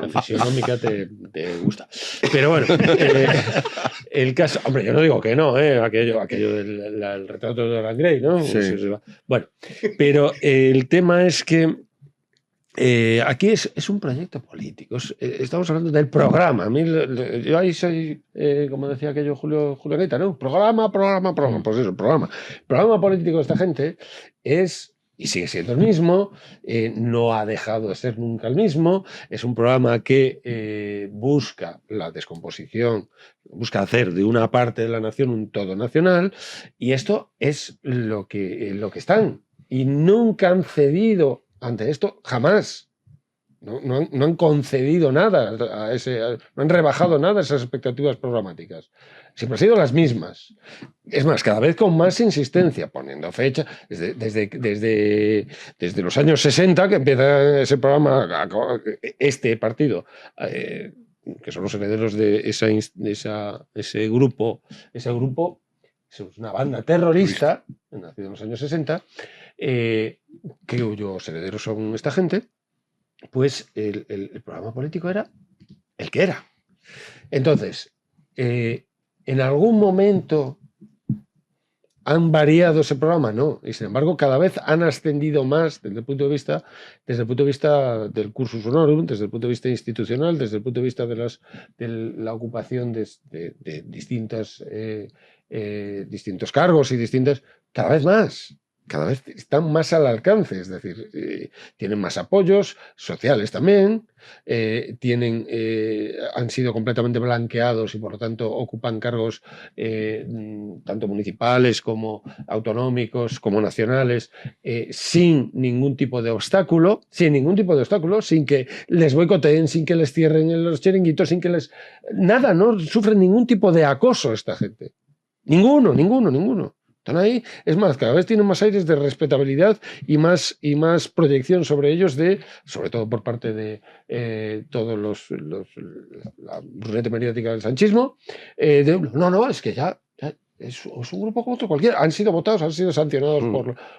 fisionómica te gusta. Pero bueno, el caso... Hombre, yo no digo que no, aquello del retrato de Dorian Gray, ¿no? Sí. Bueno, pero el tema es que aquí es un proyecto político. Estamos hablando del programa. Yo ahí soy, como decía aquello Julio Guita, ¿no? Programa. Pues eso, programa. El programa político de esta gente es... Y sigue siendo el mismo, no ha dejado de ser nunca el mismo. Es un programa que busca la descomposición, busca hacer de una parte de la nación un todo nacional, y esto es lo que están. Y nunca han cedido ante esto, jamás. No han concedido nada, no han rebajado nada esas expectativas programáticas. Siempre han sido las mismas. Es más, cada vez con más insistencia, poniendo fecha, desde los años 60, que empieza ese programa, este partido, que son los herederos de ese grupo, es una banda terrorista, nacida en los años 60, cuyos herederos son esta gente. Pues el programa político era el que era. Entonces, ¿en algún momento han variado ese programa? No. Y sin embargo, cada vez han ascendido más desde el punto de vista del cursus honorum, desde el punto de vista institucional, desde el punto de vista de la ocupación de distintos cargos y distintas... Cada vez más. Cada vez están más al alcance, es decir, tienen más apoyos sociales también, han sido completamente blanqueados y por lo tanto ocupan cargos tanto municipales como autonómicos como nacionales, sin ningún tipo de obstáculo, sin que les boicoteen, sin que les cierren los chiringuitos, sin que les... Nada, no sufren ningún tipo de acoso esta gente. Ninguno. Están ahí, es más, cada vez tienen más aires de respetabilidad y más proyección sobre ellos, sobre todo por parte de todos la ruleta mediática del sanchismo. Es que ya es un grupo como otro cualquiera. Han sido votados, han sido sancionados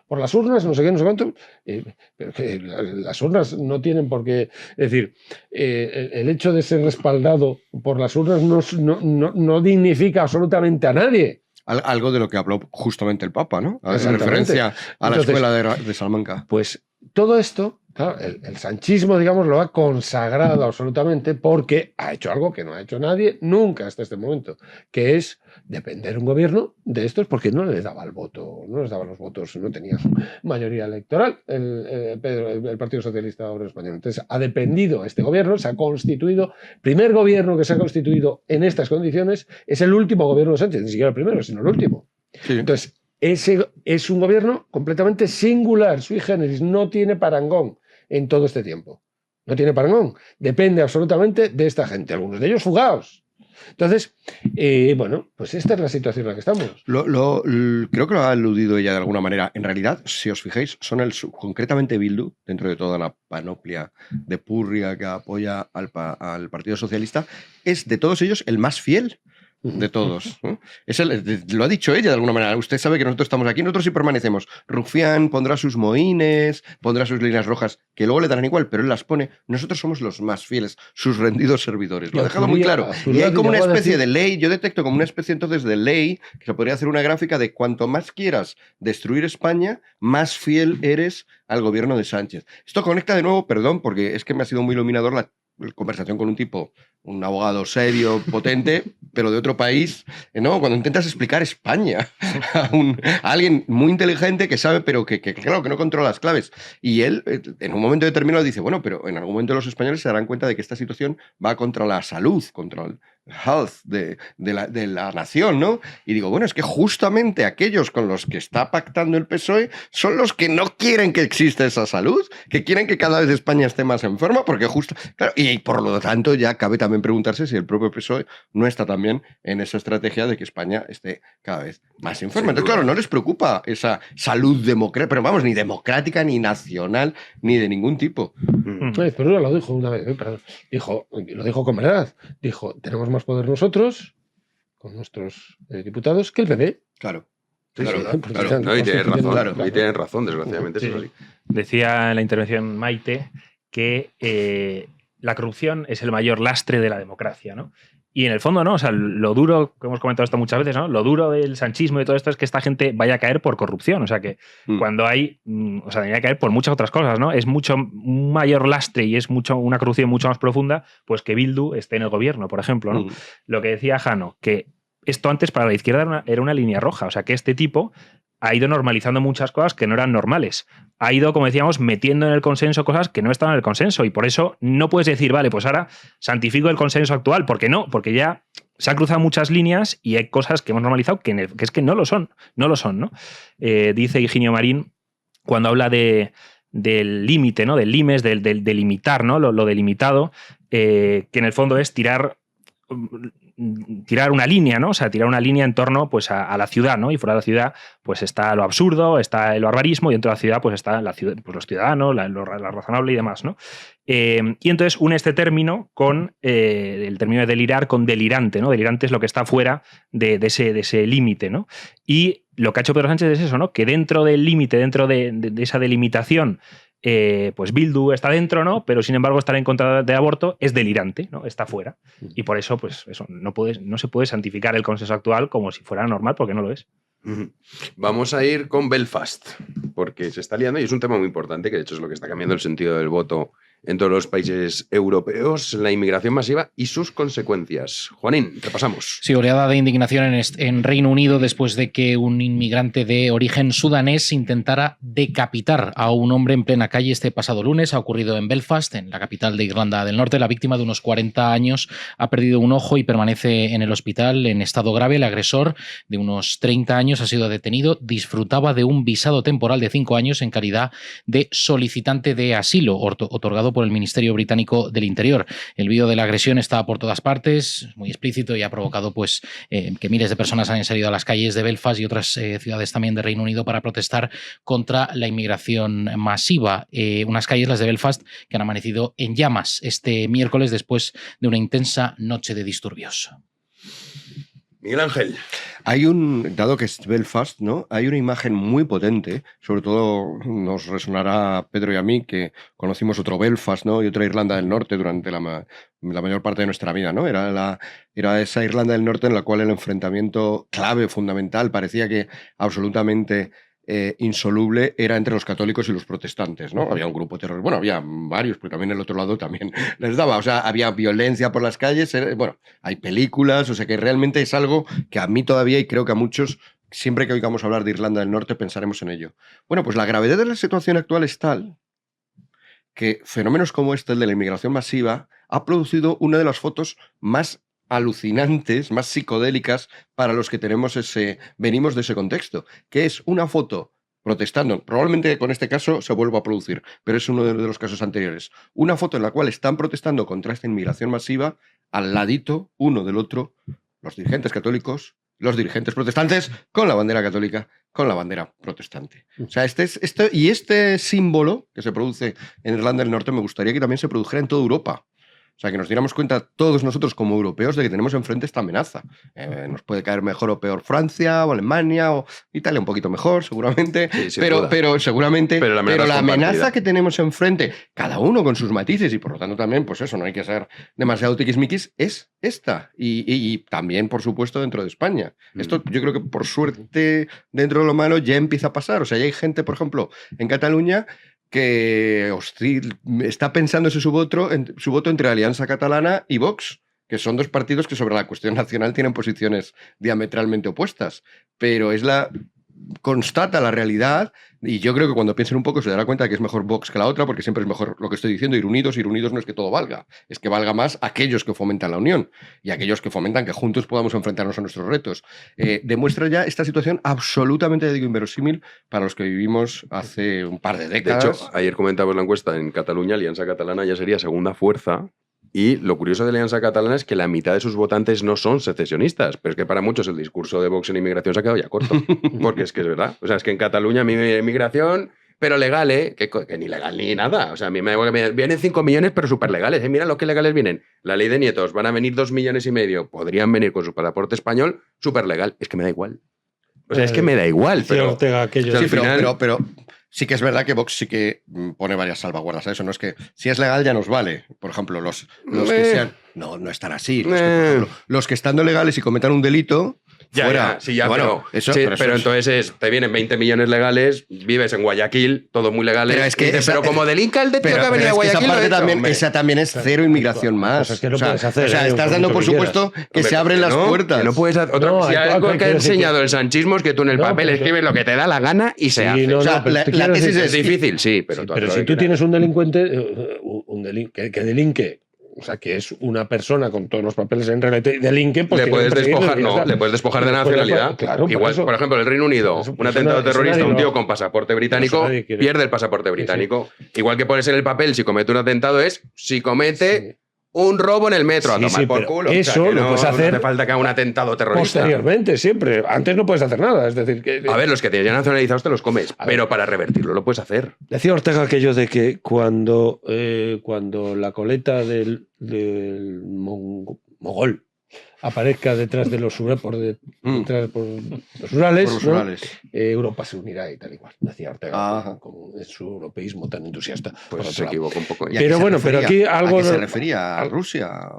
por las urnas, no sé qué, no sé cuánto. Pero que las urnas no tienen por qué... Es decir, el hecho de ser respaldado por las urnas no dignifica absolutamente a nadie. Algo de lo que habló justamente el Papa, ¿no? Esa referencia a la escuela de Salamanca. Pues todo esto Claro, el sanchismo, digamos, lo ha consagrado absolutamente porque ha hecho algo que no ha hecho nadie nunca hasta este momento, que es depender un gobierno de estos porque no les daba el voto, no les daba los votos, no tenía mayoría electoral el Partido Socialista Obrero Español. Entonces ha dependido este gobierno, se ha constituido, primer gobierno que se ha constituido en estas condiciones, es el último gobierno de Sánchez, ni siquiera el primero, sino el último. Sí. Entonces, ese es un gobierno completamente singular, sui generis, no tiene parangón en todo este tiempo. No tiene parangón. Depende absolutamente de esta gente, algunos de ellos fugados. Entonces, bueno, pues esta es la situación en la que estamos. Creo que lo ha aludido ella de alguna manera. En realidad, si os fijáis, son concretamente Bildu, dentro de toda la panoplia de purria que apoya al Partido Socialista, es de todos ellos el más fiel de todos, ¿no? Lo ha dicho ella de alguna manera. Usted sabe que nosotros estamos aquí, nosotros sí permanecemos. Rufián pondrá sus mohines, pondrá sus líneas rojas, que luego le darán igual, pero él las pone. Nosotros somos los más fieles, sus rendidos servidores. Lo ha dejado muy claro. Y hay como una especie de ley, yo detecto como una especie entonces de ley, que se podría hacer una gráfica de cuanto más quieras destruir España, más fiel eres al gobierno de Sánchez. Esto conecta de nuevo, perdón, porque es que me ha sido muy iluminador la conversación con un tipo, un abogado serio, potente, pero de otro país, ¿no? Cuando intentas explicar España a alguien muy inteligente que sabe, pero que claro, que no controla las claves. Y él, en un momento determinado, dice, bueno, pero en algún momento los españoles se darán cuenta de que esta situación va contra la salud, contra el health de la nación, ¿no? Y digo, bueno, es que justamente aquellos con los que está pactando el PSOE son los que no quieren que exista esa salud, que quieren que cada vez España esté más enferma, porque justo, claro, y por lo tanto ya cabe también preguntarse si el propio PSOE no está también en esa estrategia de que España esté cada vez más enferma. Entonces, claro, no les preocupa esa salud democrática, pero vamos, ni democrática, ni nacional, ni de ningún tipo. Pero lo dijo una vez, lo dijo con verdad. Dijo, tenemos más poder nosotros, con nuestros diputados, que el PP. Claro. Sí, claro. No, y tienen razón, desgraciadamente. Sí. Eso Decía en la intervención Maite que la corrupción es el mayor lastre de la democracia, ¿no? Y en el fondo, ¿no? O sea, lo duro, que hemos comentado esto muchas veces, ¿no? Lo duro del sanchismo y todo esto es que esta gente vaya a caer por corrupción. O sea, que cuando hay... O sea, debería caer por muchas otras cosas, ¿no? Es mucho un mayor lastre y es una corrupción mucho más profunda, pues que Bildu esté en el gobierno, por ejemplo, ¿no? Lo que decía Jano, que esto antes para la izquierda era una línea roja. O sea, que este tipo ha ido normalizando muchas cosas que no eran normales. Ha ido, como decíamos, metiendo en el consenso cosas que no estaban en el consenso. Y por eso no puedes decir, vale, pues ahora santifico el consenso actual. ¿Por qué no? Porque ya se han cruzado muchas líneas y hay cosas que hemos normalizado que es que no lo son. No lo son, ¿no? Dice Higinio Marín, cuando habla del límite, ¿no? Del limes, del limitar, ¿no? Lo delimitado, que en el fondo es tirar una línea, ¿no? O sea, tirar una línea en torno pues, a la ciudad, ¿no? Y fuera de la ciudad pues está lo absurdo, está el barbarismo, y dentro de la ciudad pues está la ciudad, pues, los ciudadanos, lo razonable y demás, ¿no? Y entonces une este término con el término de delirar con delirante, ¿no? Delirante es lo que está fuera de ese límite, ¿no? Y lo que ha hecho Pedro Sánchez es eso, ¿no? Que dentro del límite, dentro de esa delimitación, pues Bildu está dentro, ¿no? Pero sin embargo estar en contra del aborto es delirante, ¿no? Está fuera. Y por eso, pues eso, no se puede santificar el consenso actual como si fuera normal, porque no lo es. Vamos a ir con Belfast, porque se está liando y es un tema muy importante, que de hecho es lo que está cambiando el sentido del voto en todos los países europeos, la inmigración masiva y sus consecuencias. Juanín, repasamos. Sí, oleada de indignación en Reino Unido después de que un inmigrante de origen sudanés intentara decapitar a un hombre en plena calle este pasado lunes. Ha ocurrido en Belfast, en la capital de Irlanda del Norte. La víctima, de unos 40 años, ha perdido un ojo y permanece en el hospital en estado grave. El agresor, de unos 30 años, ha sido detenido. Disfrutaba de un visado temporal de 5 años en calidad de solicitante de asilo, otorgado por el Ministerio Británico del Interior. El vídeo de la agresión está por todas partes, muy explícito, y ha provocado pues, que miles de personas hayan salido a las calles de Belfast y otras ciudades también de Reino Unido para protestar contra la inmigración masiva. Unas calles, las de Belfast, que han amanecido en llamas este miércoles después de una intensa noche de disturbios. Miguel Ángel. Dado que es Belfast, ¿no? Hay una imagen muy potente, sobre todo nos resonará a Pedro y a mí, que conocimos otro Belfast, ¿no? Y otra Irlanda del Norte durante la mayor parte de nuestra vida, ¿no? Era esa Irlanda del Norte en la cual el enfrentamiento clave, fundamental, parecía que absolutamente insoluble era entre los católicos y los protestantes, ¿no? Había un grupo terrorista, bueno, había varios, pero también el otro lado también les daba, o sea, había violencia por las calles, bueno, hay películas, o sea que realmente es algo que a mí todavía, y creo que a muchos, siempre que oigamos hablar de Irlanda del Norte pensaremos en ello. Bueno, pues la gravedad de la situación actual es tal que fenómenos como este, el de la inmigración masiva, ha producido una de las fotos más alucinantes, más psicodélicas para los que venimos de ese contexto, que es una foto protestando, probablemente con este caso se vuelva a producir, pero es uno de los casos anteriores, una foto en la cual están protestando contra esta inmigración masiva, al ladito, uno del otro, los dirigentes católicos, los dirigentes protestantes, con la bandera católica, con la bandera protestante. O sea, este símbolo que se produce en Irlanda del Norte me gustaría que también se produjera en toda Europa. O sea, que nos diéramos cuenta todos nosotros como europeos de que tenemos enfrente esta amenaza. Nos puede caer mejor o peor Francia o Alemania o Italia un poquito mejor, seguramente. Sí, pero seguramente. Pero la amenaza que tenemos enfrente, cada uno con sus matices y por lo tanto también, pues eso, no hay que ser demasiado tiquismiquis, es esta. Y también, por supuesto, dentro de España. Esto yo creo que por suerte, dentro de lo malo, ya empieza a pasar. O sea, ya hay gente, por ejemplo, en Cataluña que está pensándose su voto entre Alianza Catalana y Vox, que son dos partidos que sobre la cuestión nacional tienen posiciones diametralmente opuestas, pero constata la realidad, y yo creo que cuando piensen un poco se dará cuenta de que es mejor Vox que la otra, porque siempre es mejor lo que estoy diciendo, ir unidos no es que todo valga, es que valga más aquellos que fomentan la unión y aquellos que fomentan que juntos podamos enfrentarnos a nuestros retos. Demuestra ya esta situación absolutamente, inverosímil para los que vivimos hace un par de décadas. De hecho, ayer comentábamos la encuesta en Cataluña, Alianza Catalana ya sería segunda fuerza. Y lo curioso de Alianza Catalana es que la mitad de sus votantes no son secesionistas, pero es que para muchos el discurso de Vox en inmigración se ha quedado ya corto, porque es que es verdad. O sea, es que en Cataluña a mí me inmigración, pero legal, que ni legal ni nada. O sea, a mí me vienen 5 millones, pero súper legales. Mira lo que legales vienen. La ley de nietos, van a venir 2,5 millones. Podrían venir con su pasaporte español, súper legal. Es que me da igual. O sea, es que me da igual. Pero, Ortega, aquello. Sí, pero sí que es verdad que Vox sí que pone varias salvaguardas a eso. No es que si es legal ya nos vale. Por ejemplo, los que sean... No están así. Los que, por ejemplo, los que estando legales y cometan un delito... fuera. Bueno, pero entonces te vienen 20 millones legales, vives en Guayaquil, todo muy legal. Pero es que pero como delinca el de tío que ha venido a Guayaquil. Esa también es cero inmigración más. Es que no puedes hacer. O sea, estás dando por supuesto que se abren las puertas. Que no puedes hacer. Si algo que ha enseñado el sanchismo es que tú en el papel escribes lo que te da la gana y se hace. O sea, la tesis es difícil, sí, pero si tú tienes un delincuente que delinque, o sea, que es una persona con todos los papeles en realidad, delinque, pues le puedes despojar de nacionalidad. Claro, igual, por ejemplo, el Reino Unido, un atentado terrorista, un tío con pasaporte británico pierde el pasaporte británico. Sí. Igual que pones en el papel si comete un atentado si comete un robo en el metro, a tomar por culo. Eso lo puedes hacer. No hace falta que haga un atentado terrorista. Posteriormente, siempre. Antes no puedes hacer nada. Es decir, que... A ver, los que te hayan nacionalizados te los comes, pero para revertirlo lo puedes hacer. Decía Ortega aquello de que cuando la coleta del mogol aparezca detrás de los por los Urales, Europa se unirá y tal igual. Decía Ortega con su europeísmo tan entusiasta. Pues se equivocó un poco. Pero bueno, pero aquí algo... ¿A qué se refería? ¿A Rusia?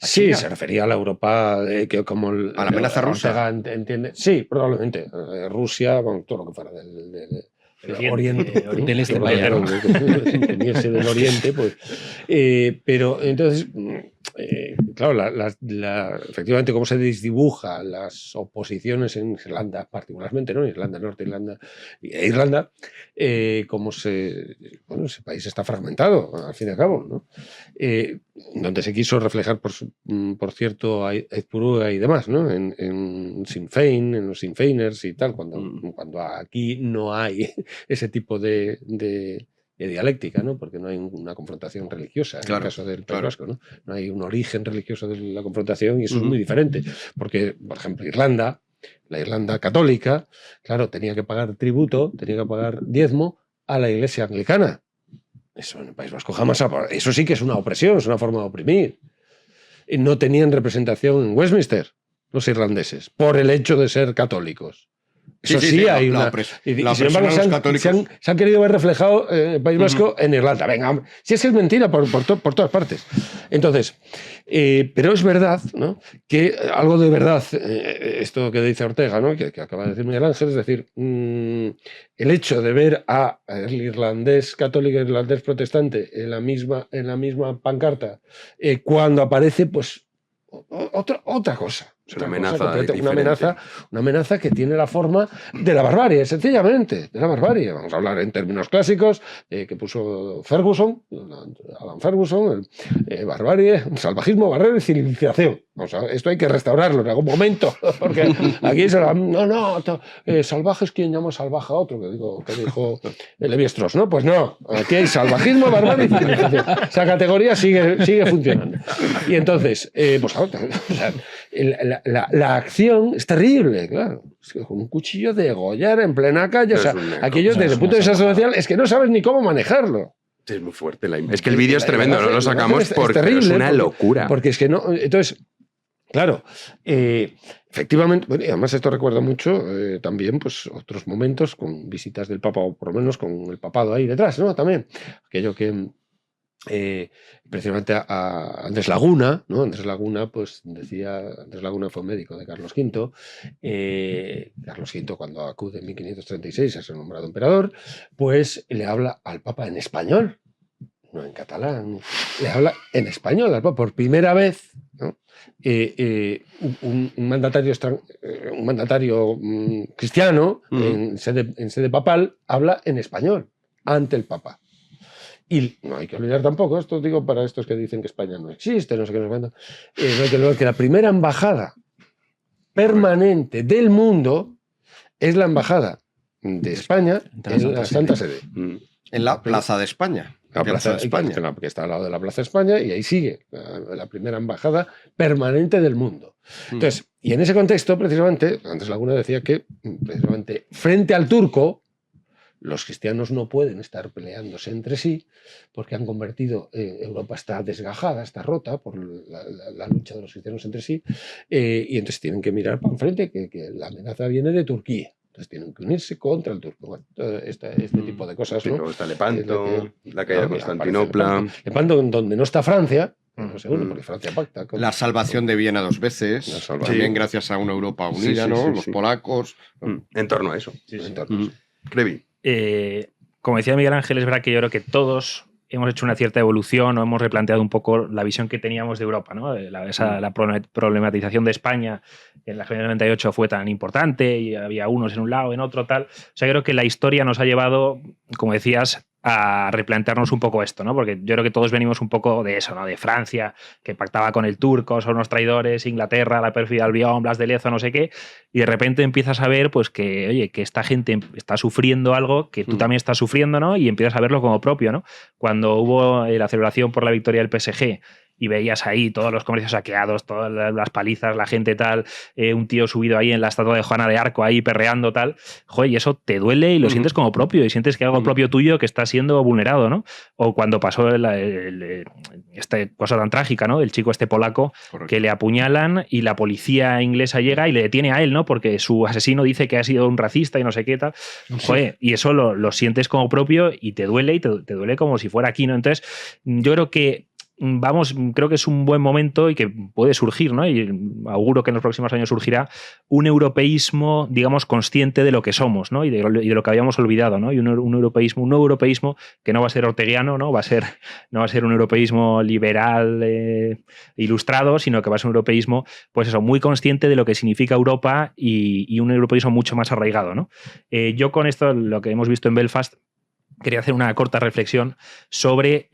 Sí, se refería a la Europa que como... ¿A la amenaza rusa? Ortega entiende. Sí, probablemente. Rusia, bueno, todo lo que fuera del Oriente, del este, vaya, del Oriente, pues. Pero entonces, claro, efectivamente, cómo se desdibuja las oposiciones en Irlanda, particularmente, ¿no? Irlanda Norte, Irlanda, cómo ese país está fragmentado, al fin y al cabo, ¿no? Donde se quiso reflejar, por cierto, a Ezpurúa y demás, ¿no? En Sinn Féin, en los Sinn Féiners y tal, cuando aquí no hay ese tipo de dialéctica, ¿no? Porque no hay una confrontación religiosa en el caso del País Vasco, ¿no? No hay un origen religioso de la confrontación y eso es muy diferente. Porque, por ejemplo, la Irlanda católica, claro, tenía que pagar tributo, tenía que pagar diezmo a la Iglesia anglicana. Eso en el País Vasco jamás eso sí que es una opresión, es una forma de oprimir. Y no tenían representación en Westminster los irlandeses por el hecho de ser católicos. Eso Sí, sí, sí, hay la una. opres- Y la sin opresión embargo, a los católicos. se han querido ver reflejado en el País Vasco, en Irlanda. Venga, hombre, si es que es mentira por todas partes. Entonces, pero es verdad, ¿no? Que algo de verdad, esto que dice Ortega, ¿no? Que acaba de decir Miguel Ángel, es decir, el hecho de ver al irlandés católico y el irlandés protestante en la misma pancarta, cuando aparece, pues, otra cosa. Es una amenaza Una amenaza que tiene la forma de la barbarie, sencillamente, de la barbarie. Vamos a hablar en términos clásicos que puso Ferguson, Alan Ferguson, barbarie, salvajismo, barbarie y civilización. Esto hay que restaurarlo en algún momento, porque aquí salvaje es quien llama salvaje a otro, que dijo Levi-Strauss, ¿no? Pues no, aquí hay salvajismo, barbarie y civilización. Esa categoría sigue funcionando. Y entonces, pues ahora, o sea, la acción es terrible, claro. Es que con un cuchillo de degollar en plena calle, o sea, aquello desde el punto de vista social es que no sabes ni cómo manejarlo. Es muy fuerte. Es que el vídeo es tremendo, no lo sacamos porque es una locura. Porque es que no. Entonces, claro, efectivamente, bueno, y además esto recuerda mucho también pues otros momentos con visitas del Papa, o por lo menos con el papado ahí detrás, ¿no? También. Aquello que. Precisamente a Andrés Laguna, ¿no? Andrés Laguna, pues decía, Andrés Laguna fue médico de Carlos V. Carlos V, cuando acude en 1536 a ser nombrado emperador, pues le habla al Papa en español, no en catalán, le habla en español al Papa por primera vez, ¿no? Un mandatario cristiano en sede papal habla en español ante el Papa. Y no hay que olvidar tampoco, esto digo para estos que dicen que España no existe, no sé qué nos mandan, no hay que olvidar que la primera embajada permanente del mundo es la embajada de España en la Santa Sede. En la Plaza de España. La Plaza de España, que está al lado de la Plaza de España, y ahí sigue la primera embajada permanente del mundo. Entonces, y en ese contexto, precisamente, Andrés Laguna decía que, precisamente, frente al turco, los cristianos no pueden estar peleándose entre sí porque han convertido, Europa está desgajada, está rota por la lucha de los cristianos entre sí, y entonces tienen que mirar para enfrente que la amenaza viene de Turquía. Entonces tienen que unirse contra el turco. Bueno, este tipo de cosas, ¿no? Pero está Lepanto, la caída de Constantinopla. Lepanto, donde no está Francia, no seguro, porque Francia pacta. La salvación de Viena 2 veces, también gracias a una Europa unida, ¿no? Los polacos. En torno a eso. Crevi. Como decía Miguel Ángel, es verdad que yo creo que todos hemos hecho una cierta evolución o hemos replanteado un poco la visión que teníamos de Europa, ¿no? La problematización de España en la generación del 98 fue tan importante y había unos en un lado, en otro, tal. O sea, creo que la historia nos ha llevado, como decías, a replantearnos un poco esto, ¿no? Porque yo creo que todos venimos un poco de eso, ¿no? De Francia, que pactaba con el turco, son unos traidores, Inglaterra, la pérfida Albión, Blas de Lezo, no sé qué, y de repente empiezas a ver, pues que, oye, que esta gente está sufriendo algo que tú también estás sufriendo, ¿no? Y empiezas a verlo como propio, ¿no? Cuando hubo la celebración por la victoria del PSG, y veías ahí todos los comercios saqueados, todas las palizas, la gente tal, un tío subido ahí en la estatua de Juana de Arco ahí perreando tal, joder, y eso te duele y lo sientes como propio, y sientes que algo propio tuyo que está siendo vulnerado, ¿no? O cuando pasó esta cosa tan trágica, ¿no? Del chico este polaco que le apuñalan y la policía inglesa llega y le detiene a él, ¿no? Porque su asesino dice que ha sido un racista y no sé qué tal. Joder, y eso lo sientes como propio y te duele duele como si fuera aquí, ¿no? Entonces, yo creo que creo que es un buen momento y que puede surgir, ¿no? Y auguro que en los próximos años surgirá un europeísmo, digamos, consciente de lo que somos, ¿no? Y de lo que habíamos olvidado, ¿no? Y un nuevo europeísmo que no va a ser orteguiano, ¿no? No va a ser un europeísmo liberal ilustrado, sino que va a ser un europeísmo, pues eso, muy consciente de lo que significa Europa y un europeísmo mucho más arraigado, ¿no? Yo con esto, lo que hemos visto en Belfast, quería hacer una corta reflexión sobre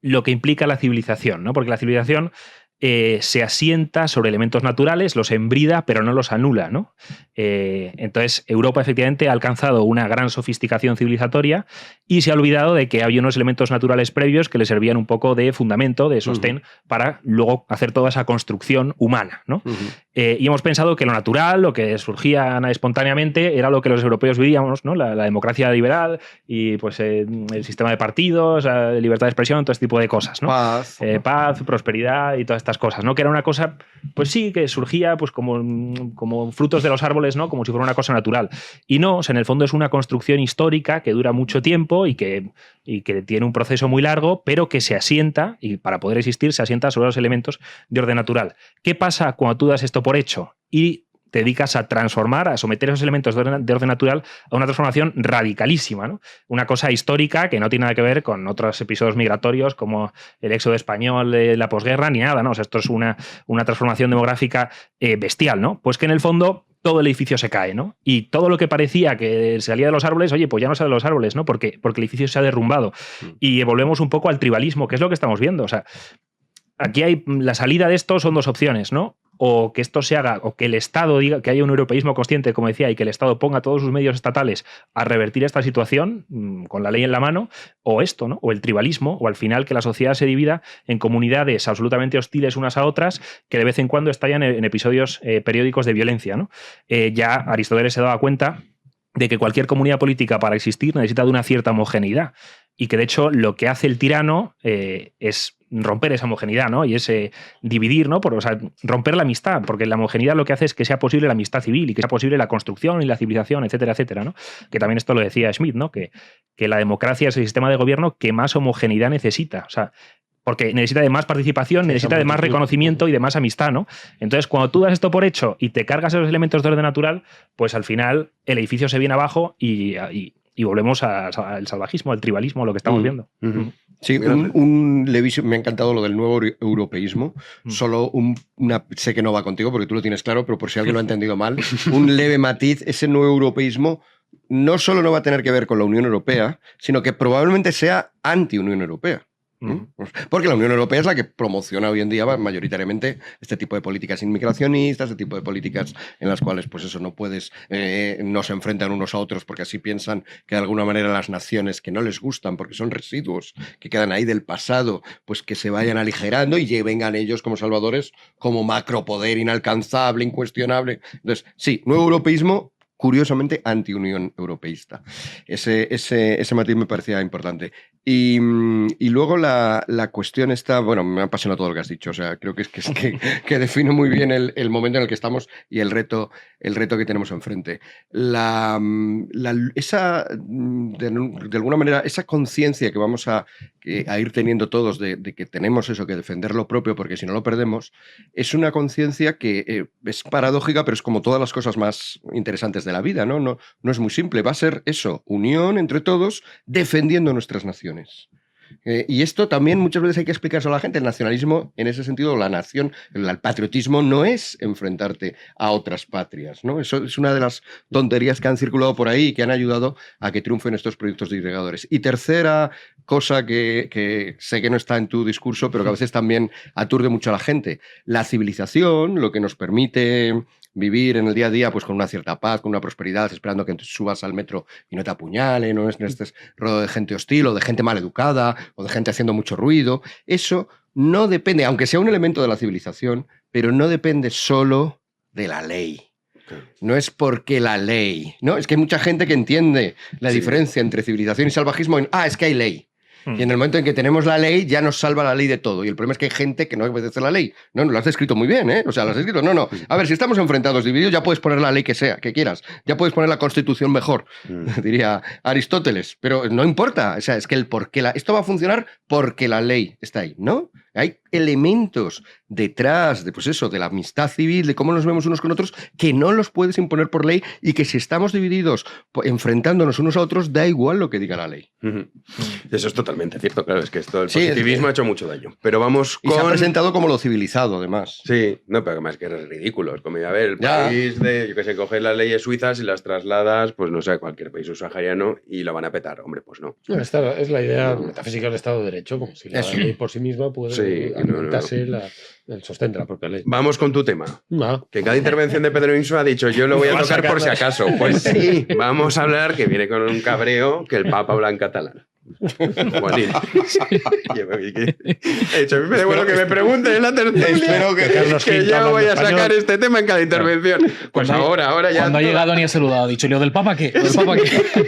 lo que implica la civilización, ¿no? Porque la civilización se asienta sobre elementos naturales, los embrida, pero no los anula, ¿no? Entonces, Europa efectivamente ha alcanzado una gran sofisticación civilizatoria y se ha olvidado de que había unos elementos naturales previos que le servían un poco de fundamento, de sostén, para luego hacer toda esa construcción humana, ¿no? Y hemos pensado que lo natural, lo que surgía espontáneamente, era lo que los europeos vivíamos, ¿no? La democracia liberal y pues el sistema de partidos, la libertad de expresión, todo este tipo de cosas, ¿no? Paz, prosperidad y todas estas cosas, ¿no? Que era una cosa, pues sí, que surgía pues como frutos de los árboles, ¿no? Como si fuera una cosa natural. Y no, o sea, en el fondo es una construcción histórica que dura mucho tiempo y que tiene un proceso muy largo, pero que se asienta, y para poder existir, se asienta sobre los elementos de orden natural. ¿Qué pasa cuando tú das esto por hecho y te dedicas a transformar, a someter esos elementos de orden natural a una transformación radicalísima, ¿no? Una cosa histórica que no tiene nada que ver con otros episodios migratorios como el éxodo español de la posguerra ni nada, ¿no? O sea, esto es una transformación demográfica bestial, ¿no? Pues que en el fondo todo el edificio se cae, ¿no? Y todo lo que parecía que salía de los árboles, oye, pues ya no sale de los árboles, ¿no? Porque el edificio se ha derrumbado. Y volvemos un poco al tribalismo, que es lo que estamos viendo. O sea, aquí hay la salida de esto son dos opciones, ¿no? O que esto se haga, o que el Estado diga que haya un europeísmo consciente, como decía, y que el Estado ponga todos sus medios estatales a revertir esta situación con la ley en la mano, o esto, ¿no? O el tribalismo, o al final que la sociedad se divida en comunidades absolutamente hostiles unas a otras que de vez en cuando estallan en episodios periódicos de violencia, ¿no? Ya Aristóteles se daba cuenta de que cualquier comunidad política para existir necesita de una cierta homogeneidad. Y que de hecho lo que hace el tirano es romper esa homogeneidad, ¿no? Y es dividir, ¿no? O sea, romper la amistad, porque la homogeneidad lo que hace es que sea posible la amistad civil y que sea posible la construcción y la civilización, etcétera, etcétera, ¿no? Que también esto lo decía Schmitt, ¿no? Que la democracia es el sistema de gobierno que más homogeneidad necesita. O sea, porque necesita de más participación, necesita de más reconocimiento y de más amistad, ¿no? Entonces, cuando tú das esto por hecho y te cargas esos elementos de orden natural, pues al final el edificio se viene abajo y volvemos al salvajismo, al tribalismo, a lo que estamos viendo. Sí, me ha encantado lo del nuevo europeísmo. Solo sé que no va contigo porque tú lo tienes claro, pero por si alguien lo ha entendido mal, un leve matiz, ese nuevo europeísmo no solo no va a tener que ver con la Unión Europea, sino que probablemente sea anti-Unión Europea. Porque la Unión Europea es la que promociona hoy en día mayoritariamente este tipo de políticas inmigracionistas, este tipo de políticas en las cuales pues eso no se enfrentan unos a otros porque así piensan que de alguna manera las naciones que no les gustan porque son residuos que quedan ahí del pasado, pues que se vayan aligerando y vengan ellos como salvadores, como macropoder inalcanzable, incuestionable. Entonces, sí, nuevo europeísmo, curiosamente anti-unión europeísta. Ese matiz me parecía importante. Y luego la cuestión está, bueno, me ha apasionado todo lo que has dicho, o sea, creo que define muy bien el momento en el que estamos y el reto que tenemos enfrente. De alguna manera, esa conciencia que vamos a ir teniendo todos de que tenemos eso, que defender lo propio, porque si no lo perdemos, es una conciencia que es paradójica, pero es como todas las cosas más interesantes de la vida, ¿no? No es muy simple, va a ser eso, unión entre todos, defendiendo nuestras naciones. Y esto también muchas veces hay que explicárselo a la gente. El nacionalismo, en ese sentido, la nación, el patriotismo no es enfrentarte a otras patrias, ¿no? Eso es una de las tonterías que han circulado por ahí y que han ayudado a que triunfen estos proyectos disgregadores. Y tercera cosa que sé que no está en tu discurso, pero que a veces también aturde mucho a la gente. La civilización, lo que nos permite vivir en el día a día pues con una cierta paz, con una prosperidad, esperando que subas al metro y no te apuñalen, no estés rodeado de gente hostil o de gente mal educada o de gente haciendo mucho ruido. Eso no depende, aunque sea un elemento de la civilización, pero no depende solo de la ley. No es porque la ley, ¿no? Es que hay mucha gente que entiende la diferencia entre civilización y salvajismo en, es que hay ley. Y en el momento en que tenemos la ley, ya nos salva la ley de todo. Y el problema es que hay gente que no obedece la ley. No, lo has escrito muy bien, ¿eh? O sea, lo has escrito. No. A ver, si estamos enfrentados, divididos, ya puedes poner la ley que quieras. Ya puedes poner la Constitución mejor, diría Aristóteles. Pero no importa. O sea, es que esto va a funcionar porque la ley está ahí, ¿no? Hay elementos detrás de, pues eso, de la amistad civil, de cómo nos vemos unos con otros, que no los puedes imponer por ley y que si estamos divididos, enfrentándonos unos a otros, da igual lo que diga la ley. Eso es totalmente cierto, claro, es que esto el positivismo ha hecho mucho daño. Pero vamos con... Y se ha presentado como lo civilizado, además. Sí, no, pero además que es ridículo. Es como, a ver, el país de, yo que sé, coges las leyes suizas y las trasladas, pues no sé, a cualquier país subsahariano y lo van a petar. Hombre, pues no. Esta es la idea metafísica del Estado de Derecho, como si la ley por sí misma puede alimentarse el sostén de la propia ley. Vamos con tu tema. Que cada intervención de Pedro Inso ha dicho, yo lo voy a tocar por si acaso. Pues sí, vamos a hablar, que viene con un cabreo, que el Papa habla en catalán. Juanín. He dicho, bueno, que me pregunten en la tertulia. Espero que yo voy a sacar este tema en cada intervención. Pues ahora ya. Cuando ha llegado ni ha saludado, ha dicho, ¿y lo del Papa qué?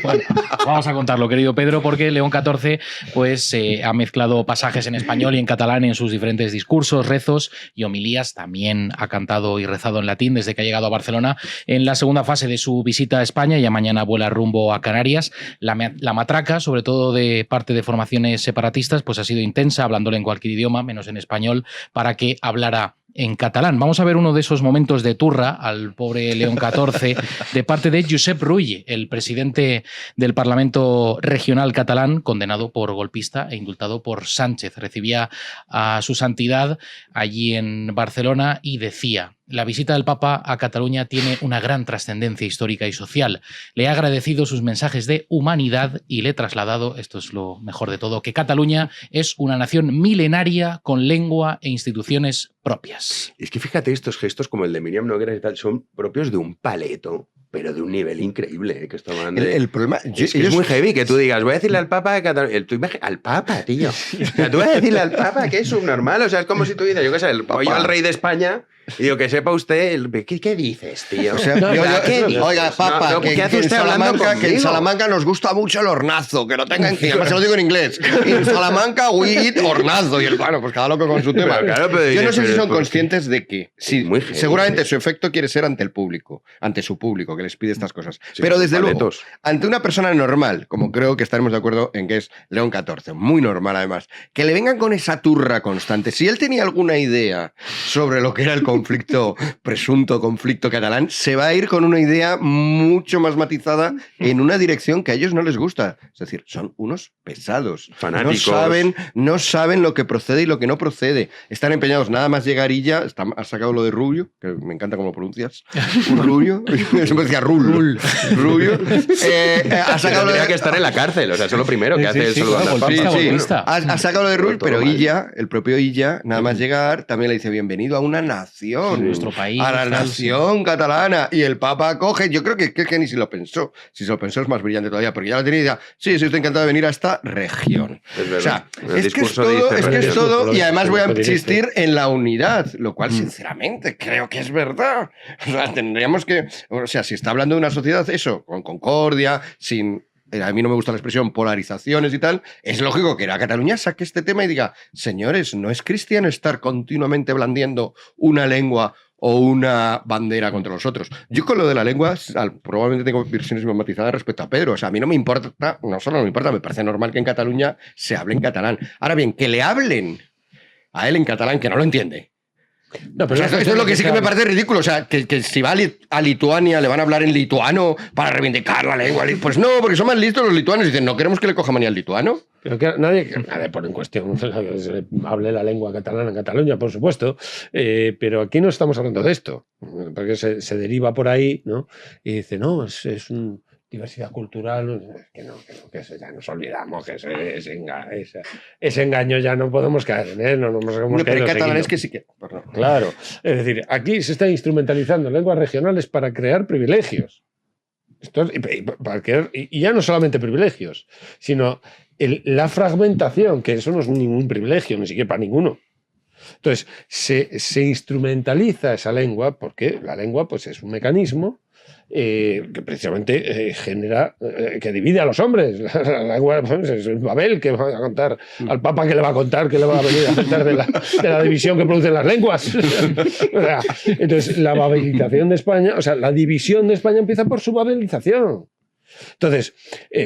Bueno, vamos a contarlo, querido Pedro, porque León XIV pues, ha mezclado pasajes en español y en catalán en sus diferentes discursos, rezos y homilías. También ha cantado y rezado en latín desde que ha llegado a Barcelona en la segunda fase de su visita a España. Ya mañana vuela rumbo a Canarias. La matraca, sobre todo de parte de formaciones separatistas, pues ha sido intensa, hablándole en cualquier idioma, menos en español, para que hablara en catalán. Vamos a ver uno de esos momentos de turra al pobre León XIV de parte de Josep Rull, el presidente del Parlamento Regional catalán, condenado por golpista e indultado por Sánchez. Recibía a su santidad allí en Barcelona y decía: la visita del Papa a Cataluña tiene una gran trascendencia histórica y social. Le ha agradecido sus mensajes de humanidad y le he trasladado, esto es lo mejor de todo, que Cataluña es una nación milenaria con lengua e instituciones propias. Es que fíjate, estos gestos como el de Miriam Nogueras y tal son propios de un paleto, pero de un nivel increíble. Que esto el problema es que es muy heavy que tú digas, voy a decirle al Papa de Cataluña. Al Papa, tío. O sea, tú vas a decirle al Papa que es subnormal. O sea, es como si tú dices, yo qué sé, voy yo al rey de España y digo, que sepa usted, ¿qué dices, tío? O sea, oiga, Papa, ¿qué hace usted hablando conmigo? Que en Salamanca nos gusta mucho el hornazo, que lo tenga encima. Además, se lo digo en inglés. En Salamanca, we eat hornazo. Y el bueno, pues cada loco con su tema. Pero yo no sé si son conscientes de que seguramente su efecto quiere ser ante el público, ante su público, que les pide estas cosas. Sí, pero desde luego, ante una persona normal, como creo que estaremos de acuerdo en que es León XIV, muy normal además, que le vengan con esa turra constante. Si él tenía alguna idea sobre lo que era el presunto conflicto catalán, se va a ir con una idea mucho más matizada en una dirección que a ellos no les gusta. Es decir, son unos pesados. Fanáticos. No saben lo que procede y lo que no procede. Están empeñados. Nada más llegar y ya, has sacado lo de Rubio, que me encanta cómo lo pronuncias. Rubio. Se me decía Rubio. Ha sacado lo de que estar en la cárcel. O sea, eso es lo primero que hace saludando al Papa. Ha sacado lo de Rubio, pero Illa, el propio Illa, nada más llegar, también le dice bienvenido a una nación. Nuestro país. A la nación catalana. Y el Papa coge, yo creo que ni si lo pensó. Si se lo pensó es más brillante todavía, porque ya lo tenía y decía, sí, estoy encantado de venir a esta región. O sea, es que es todo, y además voy a insistir en la unidad, lo cual sinceramente creo que es verdad. O sea, tendríamos que, o sea, si está hablando de una sociedad, eso, con concordia, sin... A mí no me gusta la expresión polarizaciones y tal. Es lógico que la Cataluña saque este tema y diga, señores, no es cristiano estar continuamente blandiendo una lengua o una bandera contra los otros. Yo con lo de la lengua probablemente tengo versiones más matizadas respecto a Pedro. O sea, a mí no me importa, no solo no me importa, me parece normal que en Cataluña se hable en catalán. Ahora bien, que le hablen a él en catalán, que no lo entiende. No, pero esto es lo que sí que me parece ridículo. O sea, que si va a Lituania le van a hablar en lituano para reivindicar la lengua. Pues no, porque son más listos los lituanos. Dicen, no queremos que le coja manía al lituano. Pero que nadie pone en cuestión que se hable la lengua catalana en Cataluña, por supuesto. Pero aquí no estamos hablando de esto. Porque se deriva por ahí, ¿no? Y dice, no, es un... diversidad cultural, que eso ya nos olvidamos, que ese engaño ya no podemos caer en él, no nos hemos caído. Pero catalán es que sí que... Perdón. Claro, es decir, aquí se están instrumentalizando lenguas regionales para crear privilegios. Y ya no solamente privilegios, sino la fragmentación, que eso no es ningún privilegio, ni siquiera para ninguno. Entonces, se instrumentaliza esa lengua porque la lengua pues, es un mecanismo que precisamente genera, que divide a los hombres. La lengua pues, es el Babel que va a contar al Papa, que le va a contar, que le va a venir a contar de la división que producen las lenguas. O sea, entonces, la babelización de España, o sea, la división de España empieza por su babelización. Entonces,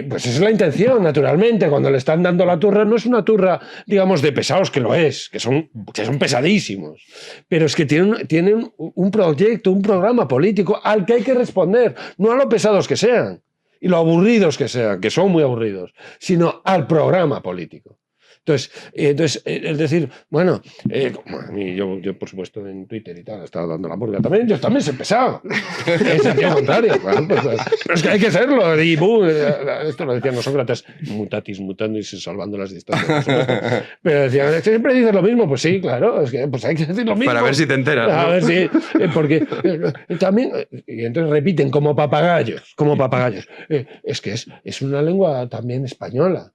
pues esa es la intención, naturalmente. Cuando le están dando la turra, no es una turra, digamos, de pesados, que lo es, que son pesadísimos, pero es que tienen un proyecto, un programa político al que hay que responder, no a lo pesados que sean y lo aburridos que sean, que son muy aburridos, sino al programa político. Entonces, es decir, bueno, a mí, yo por supuesto en Twitter y tal, estaba dando la murga también, yo también soy pesado. En sentido contrario. Bueno, pero es que hay que serlo. Y esto lo decían los Sócrates, mutatis mutandis, salvando las distancias. Pero decían, siempre dices lo mismo. Pues sí, claro, es que pues hay que decir lo mismo. Para ver si te enteras, ¿no? A ver si, porque también, y entonces repiten como papagayos. Es que es una lengua también española.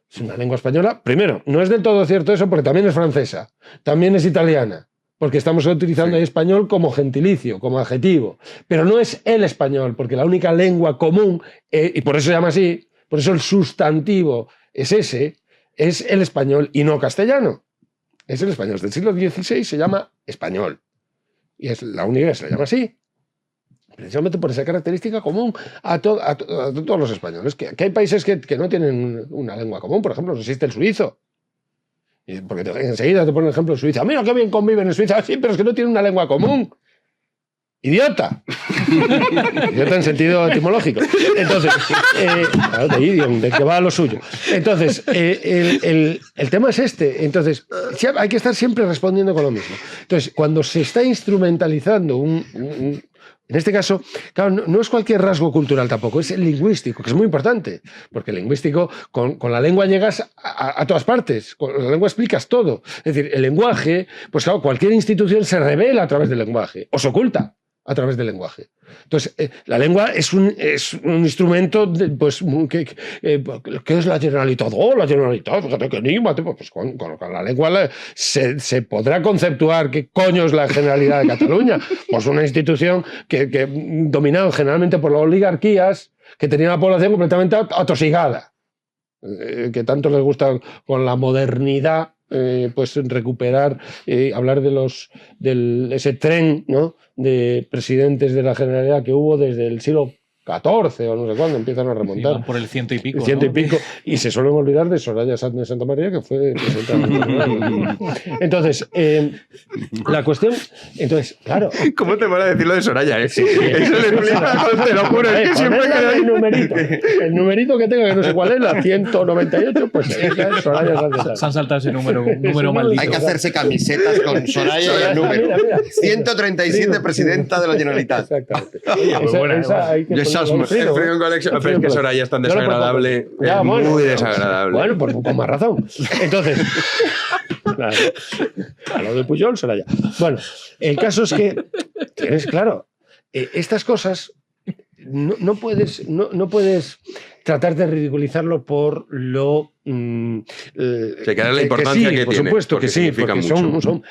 Es una lengua española. Primero, no es del todo cierto eso porque también es francesa, también es italiana, porque estamos utilizando el español como gentilicio, como adjetivo. Pero no es el español, porque la única lengua común, y por eso se llama así, por eso el sustantivo es ese, es el español y no castellano. Es el español. Desde el siglo XVI se llama español. Y es la única que se le llama así. Precisamente por esa característica común a todos los españoles. Que hay países que no tienen una lengua común. Por ejemplo, no existe el suizo. Porque enseguida te ponen el ejemplo de Suiza. Mira qué bien conviven en Suiza. Sí, pero es que no tienen una lengua común. ¡Idiota! Idiota en sentido etimológico. Entonces, de idiom, de que va a lo suyo. Entonces, el tema es este. Entonces, hay que estar siempre respondiendo con lo mismo. Entonces, cuando se está instrumentalizando en este caso, claro, no es cualquier rasgo cultural tampoco, es el lingüístico, que es muy importante, porque el lingüístico, con la lengua llegas a todas partes, con la lengua explicas todo. Es decir, el lenguaje, pues claro, cualquier institución se revela a través del lenguaje, o se oculta a través del lenguaje. Entonces, la lengua es un instrumento, pues, ¿qué es la Generalitat? ¡Oh, la Generalitat! Fíjate qué enigma. Pues con la lengua se podrá conceptuar qué coño es la Generalidad de Cataluña. Pues una institución que dominada generalmente por las oligarquías, que tenía la población completamente atosigada. Que tanto les gusta con la modernidad, pues recuperar, hablar de ese tren, ¿no?, de presidentes de la Generalidad que hubo desde el siglo XIV o no sé cuándo, empiezan a remontar. Sí, van por el 100 y pico. Y pico. Y se suelen olvidar de Soraya Sáenz de Santa María, que fue presidenta. Entonces, la cuestión... Entonces, claro... ¿Cómo te van a decir lo de Soraya? Sí, Eso le flipa, te lo juro. Es que siempre el numerito que tengo, que no sé cuál es, la 198, pues esa es Soraya Sáenz de Santa María. Se han saltado ese número maldito. Hay que hacerse camisetas con Soraya y el número. Mira. 137, presidenta de la Generalitat. Exactamente. Pero es que Soraya es tan desagradable. Es muy desagradable. Bueno, con más razón. Entonces, claro, a lo de Pujol, Soraya. Bueno, el caso es que tienes, claro, estas cosas no puedes tratar de ridiculizarlo por lo... Se queda la importancia que por tiene. Supuesto que sí, porque mucho.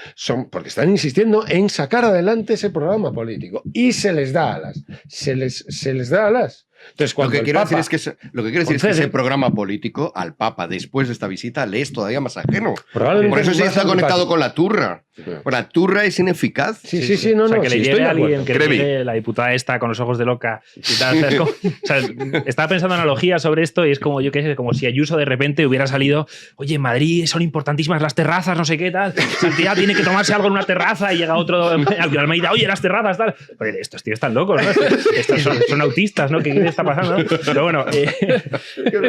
porque están insistiendo en sacar adelante ese programa político y se les da alas. Se les da alas. Entonces, lo que quiero decir es que ese programa político al Papa después de esta visita le es todavía más ajeno. Por eso sí está conectado con la turra. La turra es ineficaz. Sí, no. O sea, que le lleve a alguien, que Crevi. le lleve la diputada esta con los ojos de loca y tal. O sea, estaba pensando analogías sobre esto y es como, yo qué sé, como si Ayuso de repente hubiera salido, oye, en Madrid son importantísimas las terrazas, no sé qué, tal. Santiago tiene que tomarse algo en una terraza y llega otro Almeida, oye, las terrazas, tal. Pero estos tíos están locos, ¿no? Estos son autistas, ¿no? ¿Qué está pasando? Pero bueno,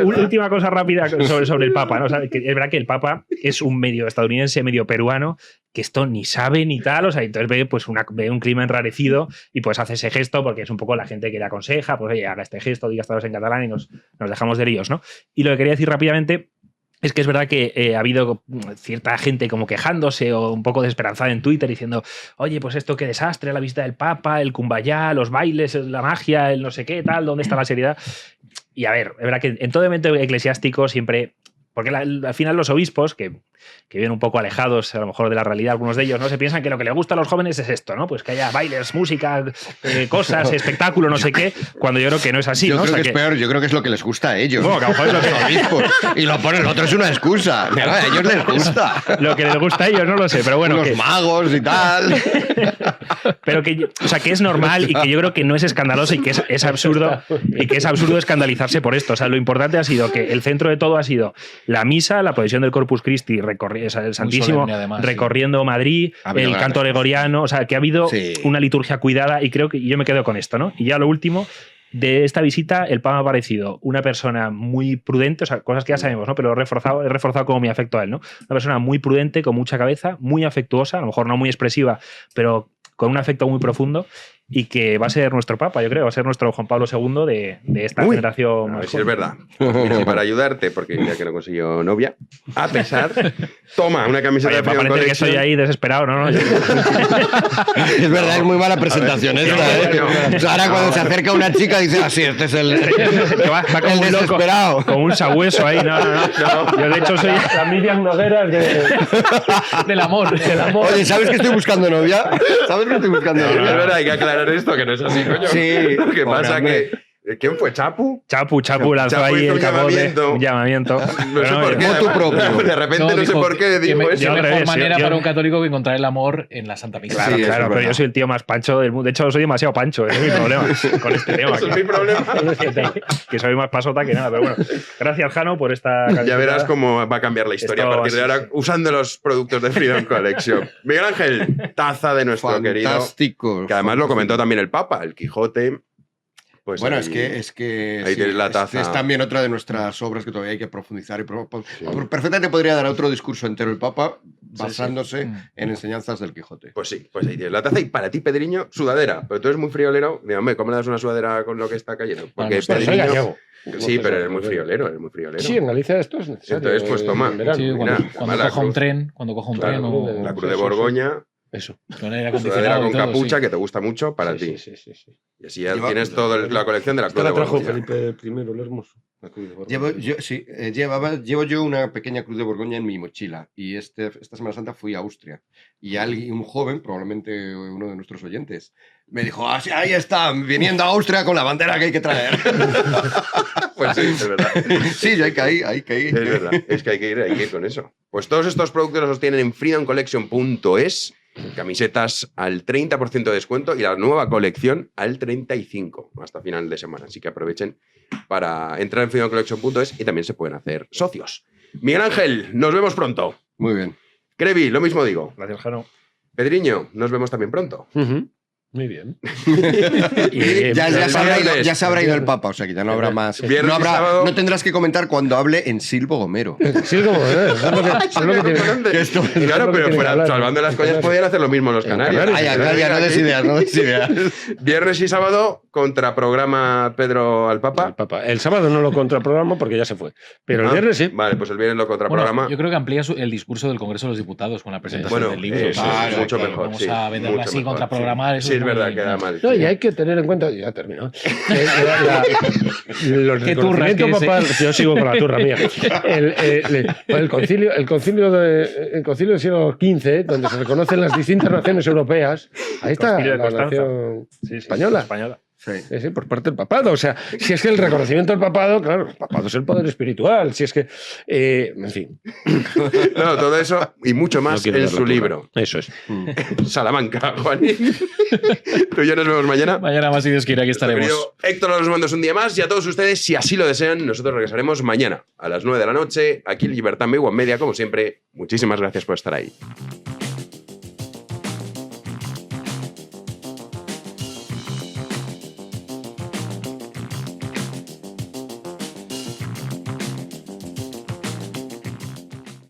última cosa rápida sobre el Papa, ¿no? O sea, que es verdad que el Papa es un medio estadounidense, medio peruano, que esto ni sabe ni tal, o sea, entonces ve un clima enrarecido y pues hace ese gesto porque es un poco la gente que le aconseja, pues oye, haga este gesto, diga estas cosas en catalán y nos dejamos de líos, ¿no? Y lo que quería decir rápidamente es que es verdad que ha habido cierta gente como quejándose o un poco desesperanzada en Twitter diciendo, oye, pues esto qué desastre, la visita del Papa, el cumbayá, los bailes, la magia, el no sé qué, tal, ¿dónde está la seriedad? Y a ver, es verdad que en todo evento eclesiástico siempre... Porque al final los obispos, que viven un poco alejados a lo mejor de la realidad, algunos de ellos, ¿no? Se piensan que lo que le gusta a los jóvenes es esto, ¿no? Pues que haya bailes, música, cosas, espectáculo, no sé qué, cuando yo creo que no es así, yo ¿no? Creo que es peor, yo creo que es lo que les gusta a ellos. Bueno, que a lo mejor es lo que los obispos. Y lo ponen, lo otro es una excusa. A ellos les gusta. Lo que les gusta a ellos, no lo sé, pero bueno. Los magos y tal. Pero que, o sea, que es normal y que yo creo que no es escandaloso y que es absurdo y que es absurdo escandalizarse por esto. O sea, lo importante ha sido que el centro de todo ha sido la misa, la procesión del Corpus Christi, o sea, el Santísimo además, recorriendo Madrid, el canto gregoriano, o sea, que ha habido una liturgia cuidada y creo que yo me quedo con esto, ¿no? Y ya lo último, de esta visita, el Papa ha parecido una persona muy prudente, o sea, cosas que ya sabemos, ¿no? Pero he reforzado como mi afecto a él, ¿no? Una persona muy prudente, con mucha cabeza, muy afectuosa, a lo mejor no muy expresiva, pero con un afecto muy profundo y que va a ser nuestro Papa, yo creo, va a ser nuestro Juan Pablo II de esta generación. A ver si es verdad. Pues mira, y para ayudarte, porque ya que no consiguió novia, a pesar, toma una camiseta de Freedom Collection. Que estoy ahí desesperado, ¿no? Es verdad, es muy mala presentación esta, ¿eh? O sea, ahora cuando se acerca una chica dice, así, este es el va como el un loco, desesperado. con un sabueso ahí. No. Yo de hecho soy la Miriam Nogueras del amor. Oye, ¿sabes que estoy buscando novia? ¿Sabes que estoy buscando Es novia? verdad, hay que aclarar esto, que no es así, coño. Sí. Lo que pasa Hombre. que... ¿Quién fue? ¿Chapu? Chapu lanzó Chapu ahí hizo el un capote. Un llamamiento. No sé por qué. motu propio. De repente no sé por qué dijo que eso. mejor revés, manera yo- para un católico que encontrar el amor en la Santa Misa. Claro, Sí, eso claro, es pero verdad. yo soy el tío más pancho del mundo. De hecho, soy demasiado pancho, ese es mi problema con este tema. Eso es mi problema. Que soy más pasota que nada, pero bueno. Gracias, Jano, por esta Ya camiseta. verás cómo va a cambiar la historia Esto a partir de así, ahora sí. usando los productos de Freedom Collection. Miguel Ángel, taza de nuestro querido, Fantástico. que además lo comentó también el Papa, el Quijote. Pues Bueno, ahí- es que ahí tienes la taza. Es también otra de nuestras obras que todavía hay que profundizar. Perfectamente podría dar otro discurso entero el Papa basándose en enseñanzas del Quijote. Pues sí, pues ahí tienes la taza. Y para ti, Pedriño, sudadera. Pero tú eres muy friolero. Digo, hombre, ¿cómo le das una sudadera con lo que está cayendo? Porque Bueno, Pero soy gallego. Sí, pero eres muy friolero, eres muy friolero. Sí, en Galicia esto es necesario. Entonces, pues, toma. en verano. Sí, Mira, cuando la coja un cruz. tren, Claro, o la Cruz de Sí, sí, sí. Borgoña, Eso. con aire sudadera acondicionado con y todo, capucha, sí. que te gusta mucho para Sí, ti. sí, sí, sí. Y así ya Lleva- tienes toda la colección de la Cruz Esta de la trajo Borgoña. Felipe I, el hermoso. La Cruz de Borgoña. Llevo yo una pequeña cruz de Borgoña en mi mochila y esta Semana Santa fui a Austria y un joven, probablemente uno de nuestros oyentes, me dijo, "Ah, sí, ahí está, viniendo a Austria con la bandera que hay que traer." Pues sí, es verdad. Sí, yo ahí caí. Es verdad, es que hay que ir con eso. Pues todos estos productos los tienen en freedomcollection.es, camisetas al 30% de descuento y la nueva colección al 35% hasta final de semana. Así que aprovechen para entrar en freedomcollection.es y también se pueden hacer socios. Miguel Ángel, nos vemos pronto. Muy bien. Crevi, lo mismo digo. Gracias, Jano. Pedriño, nos vemos también pronto. Ujú. Muy bien. Ya viernes. se habrá ido el Papa, o sea que ya no habrá más. Viernes y sábado. No tendrás que comentar cuando hable en Silvo Gomero. Sí, como, eso es lo que tiene. Que esto- es Claro, lo que pero tiene que fuera, hablar. salvando las coñas, podían hacer lo mismo los canarios. Canarios. Calla, no des ideas, no des ideas. Viernes y sábado, contraprograma Pedro al El Papa. Papa. El sábado no lo contraprograma porque ya se fue. Pero el Ah, viernes sí. Vale, pues el viernes lo contraprograma. Bueno, yo creo que amplía el discurso del Congreso de los Diputados con la presentación Bueno, del libro. eso Claro, es mucho que mejor. Vamos sí, a venderlo mucho así, mejor, contraprogramar. Sí, eso sí, es muy- verdad, queda mal. No, y hay que tener en cuenta, ya terminó. Los ¿Qué turra reconocimientos que es, papal, yo sigo con la turra mía. El concilio del siglo XV, donde se reconocen las distintas naciones europeas, ahí está Concilio de la Constanza. nación Sí, española. Sí. Sí, por parte del papado. O sea, si es que el reconocimiento del papado, claro, el papado es el poder espiritual. Si es que, en fin. No, todo eso y mucho No más quiero en dar la su turra. libro. Eso es. Salamanca, Juanín. Tú y yo nos vemos mañana. Mañana más, si Dios quiere, aquí Nuestro estaremos. querido Héctor los mandos un día más y a todos ustedes, si así lo desean, nosotros regresaremos mañana a las 9 de la noche, aquí en Libertad Media, como siempre. Muchísimas gracias por estar ahí.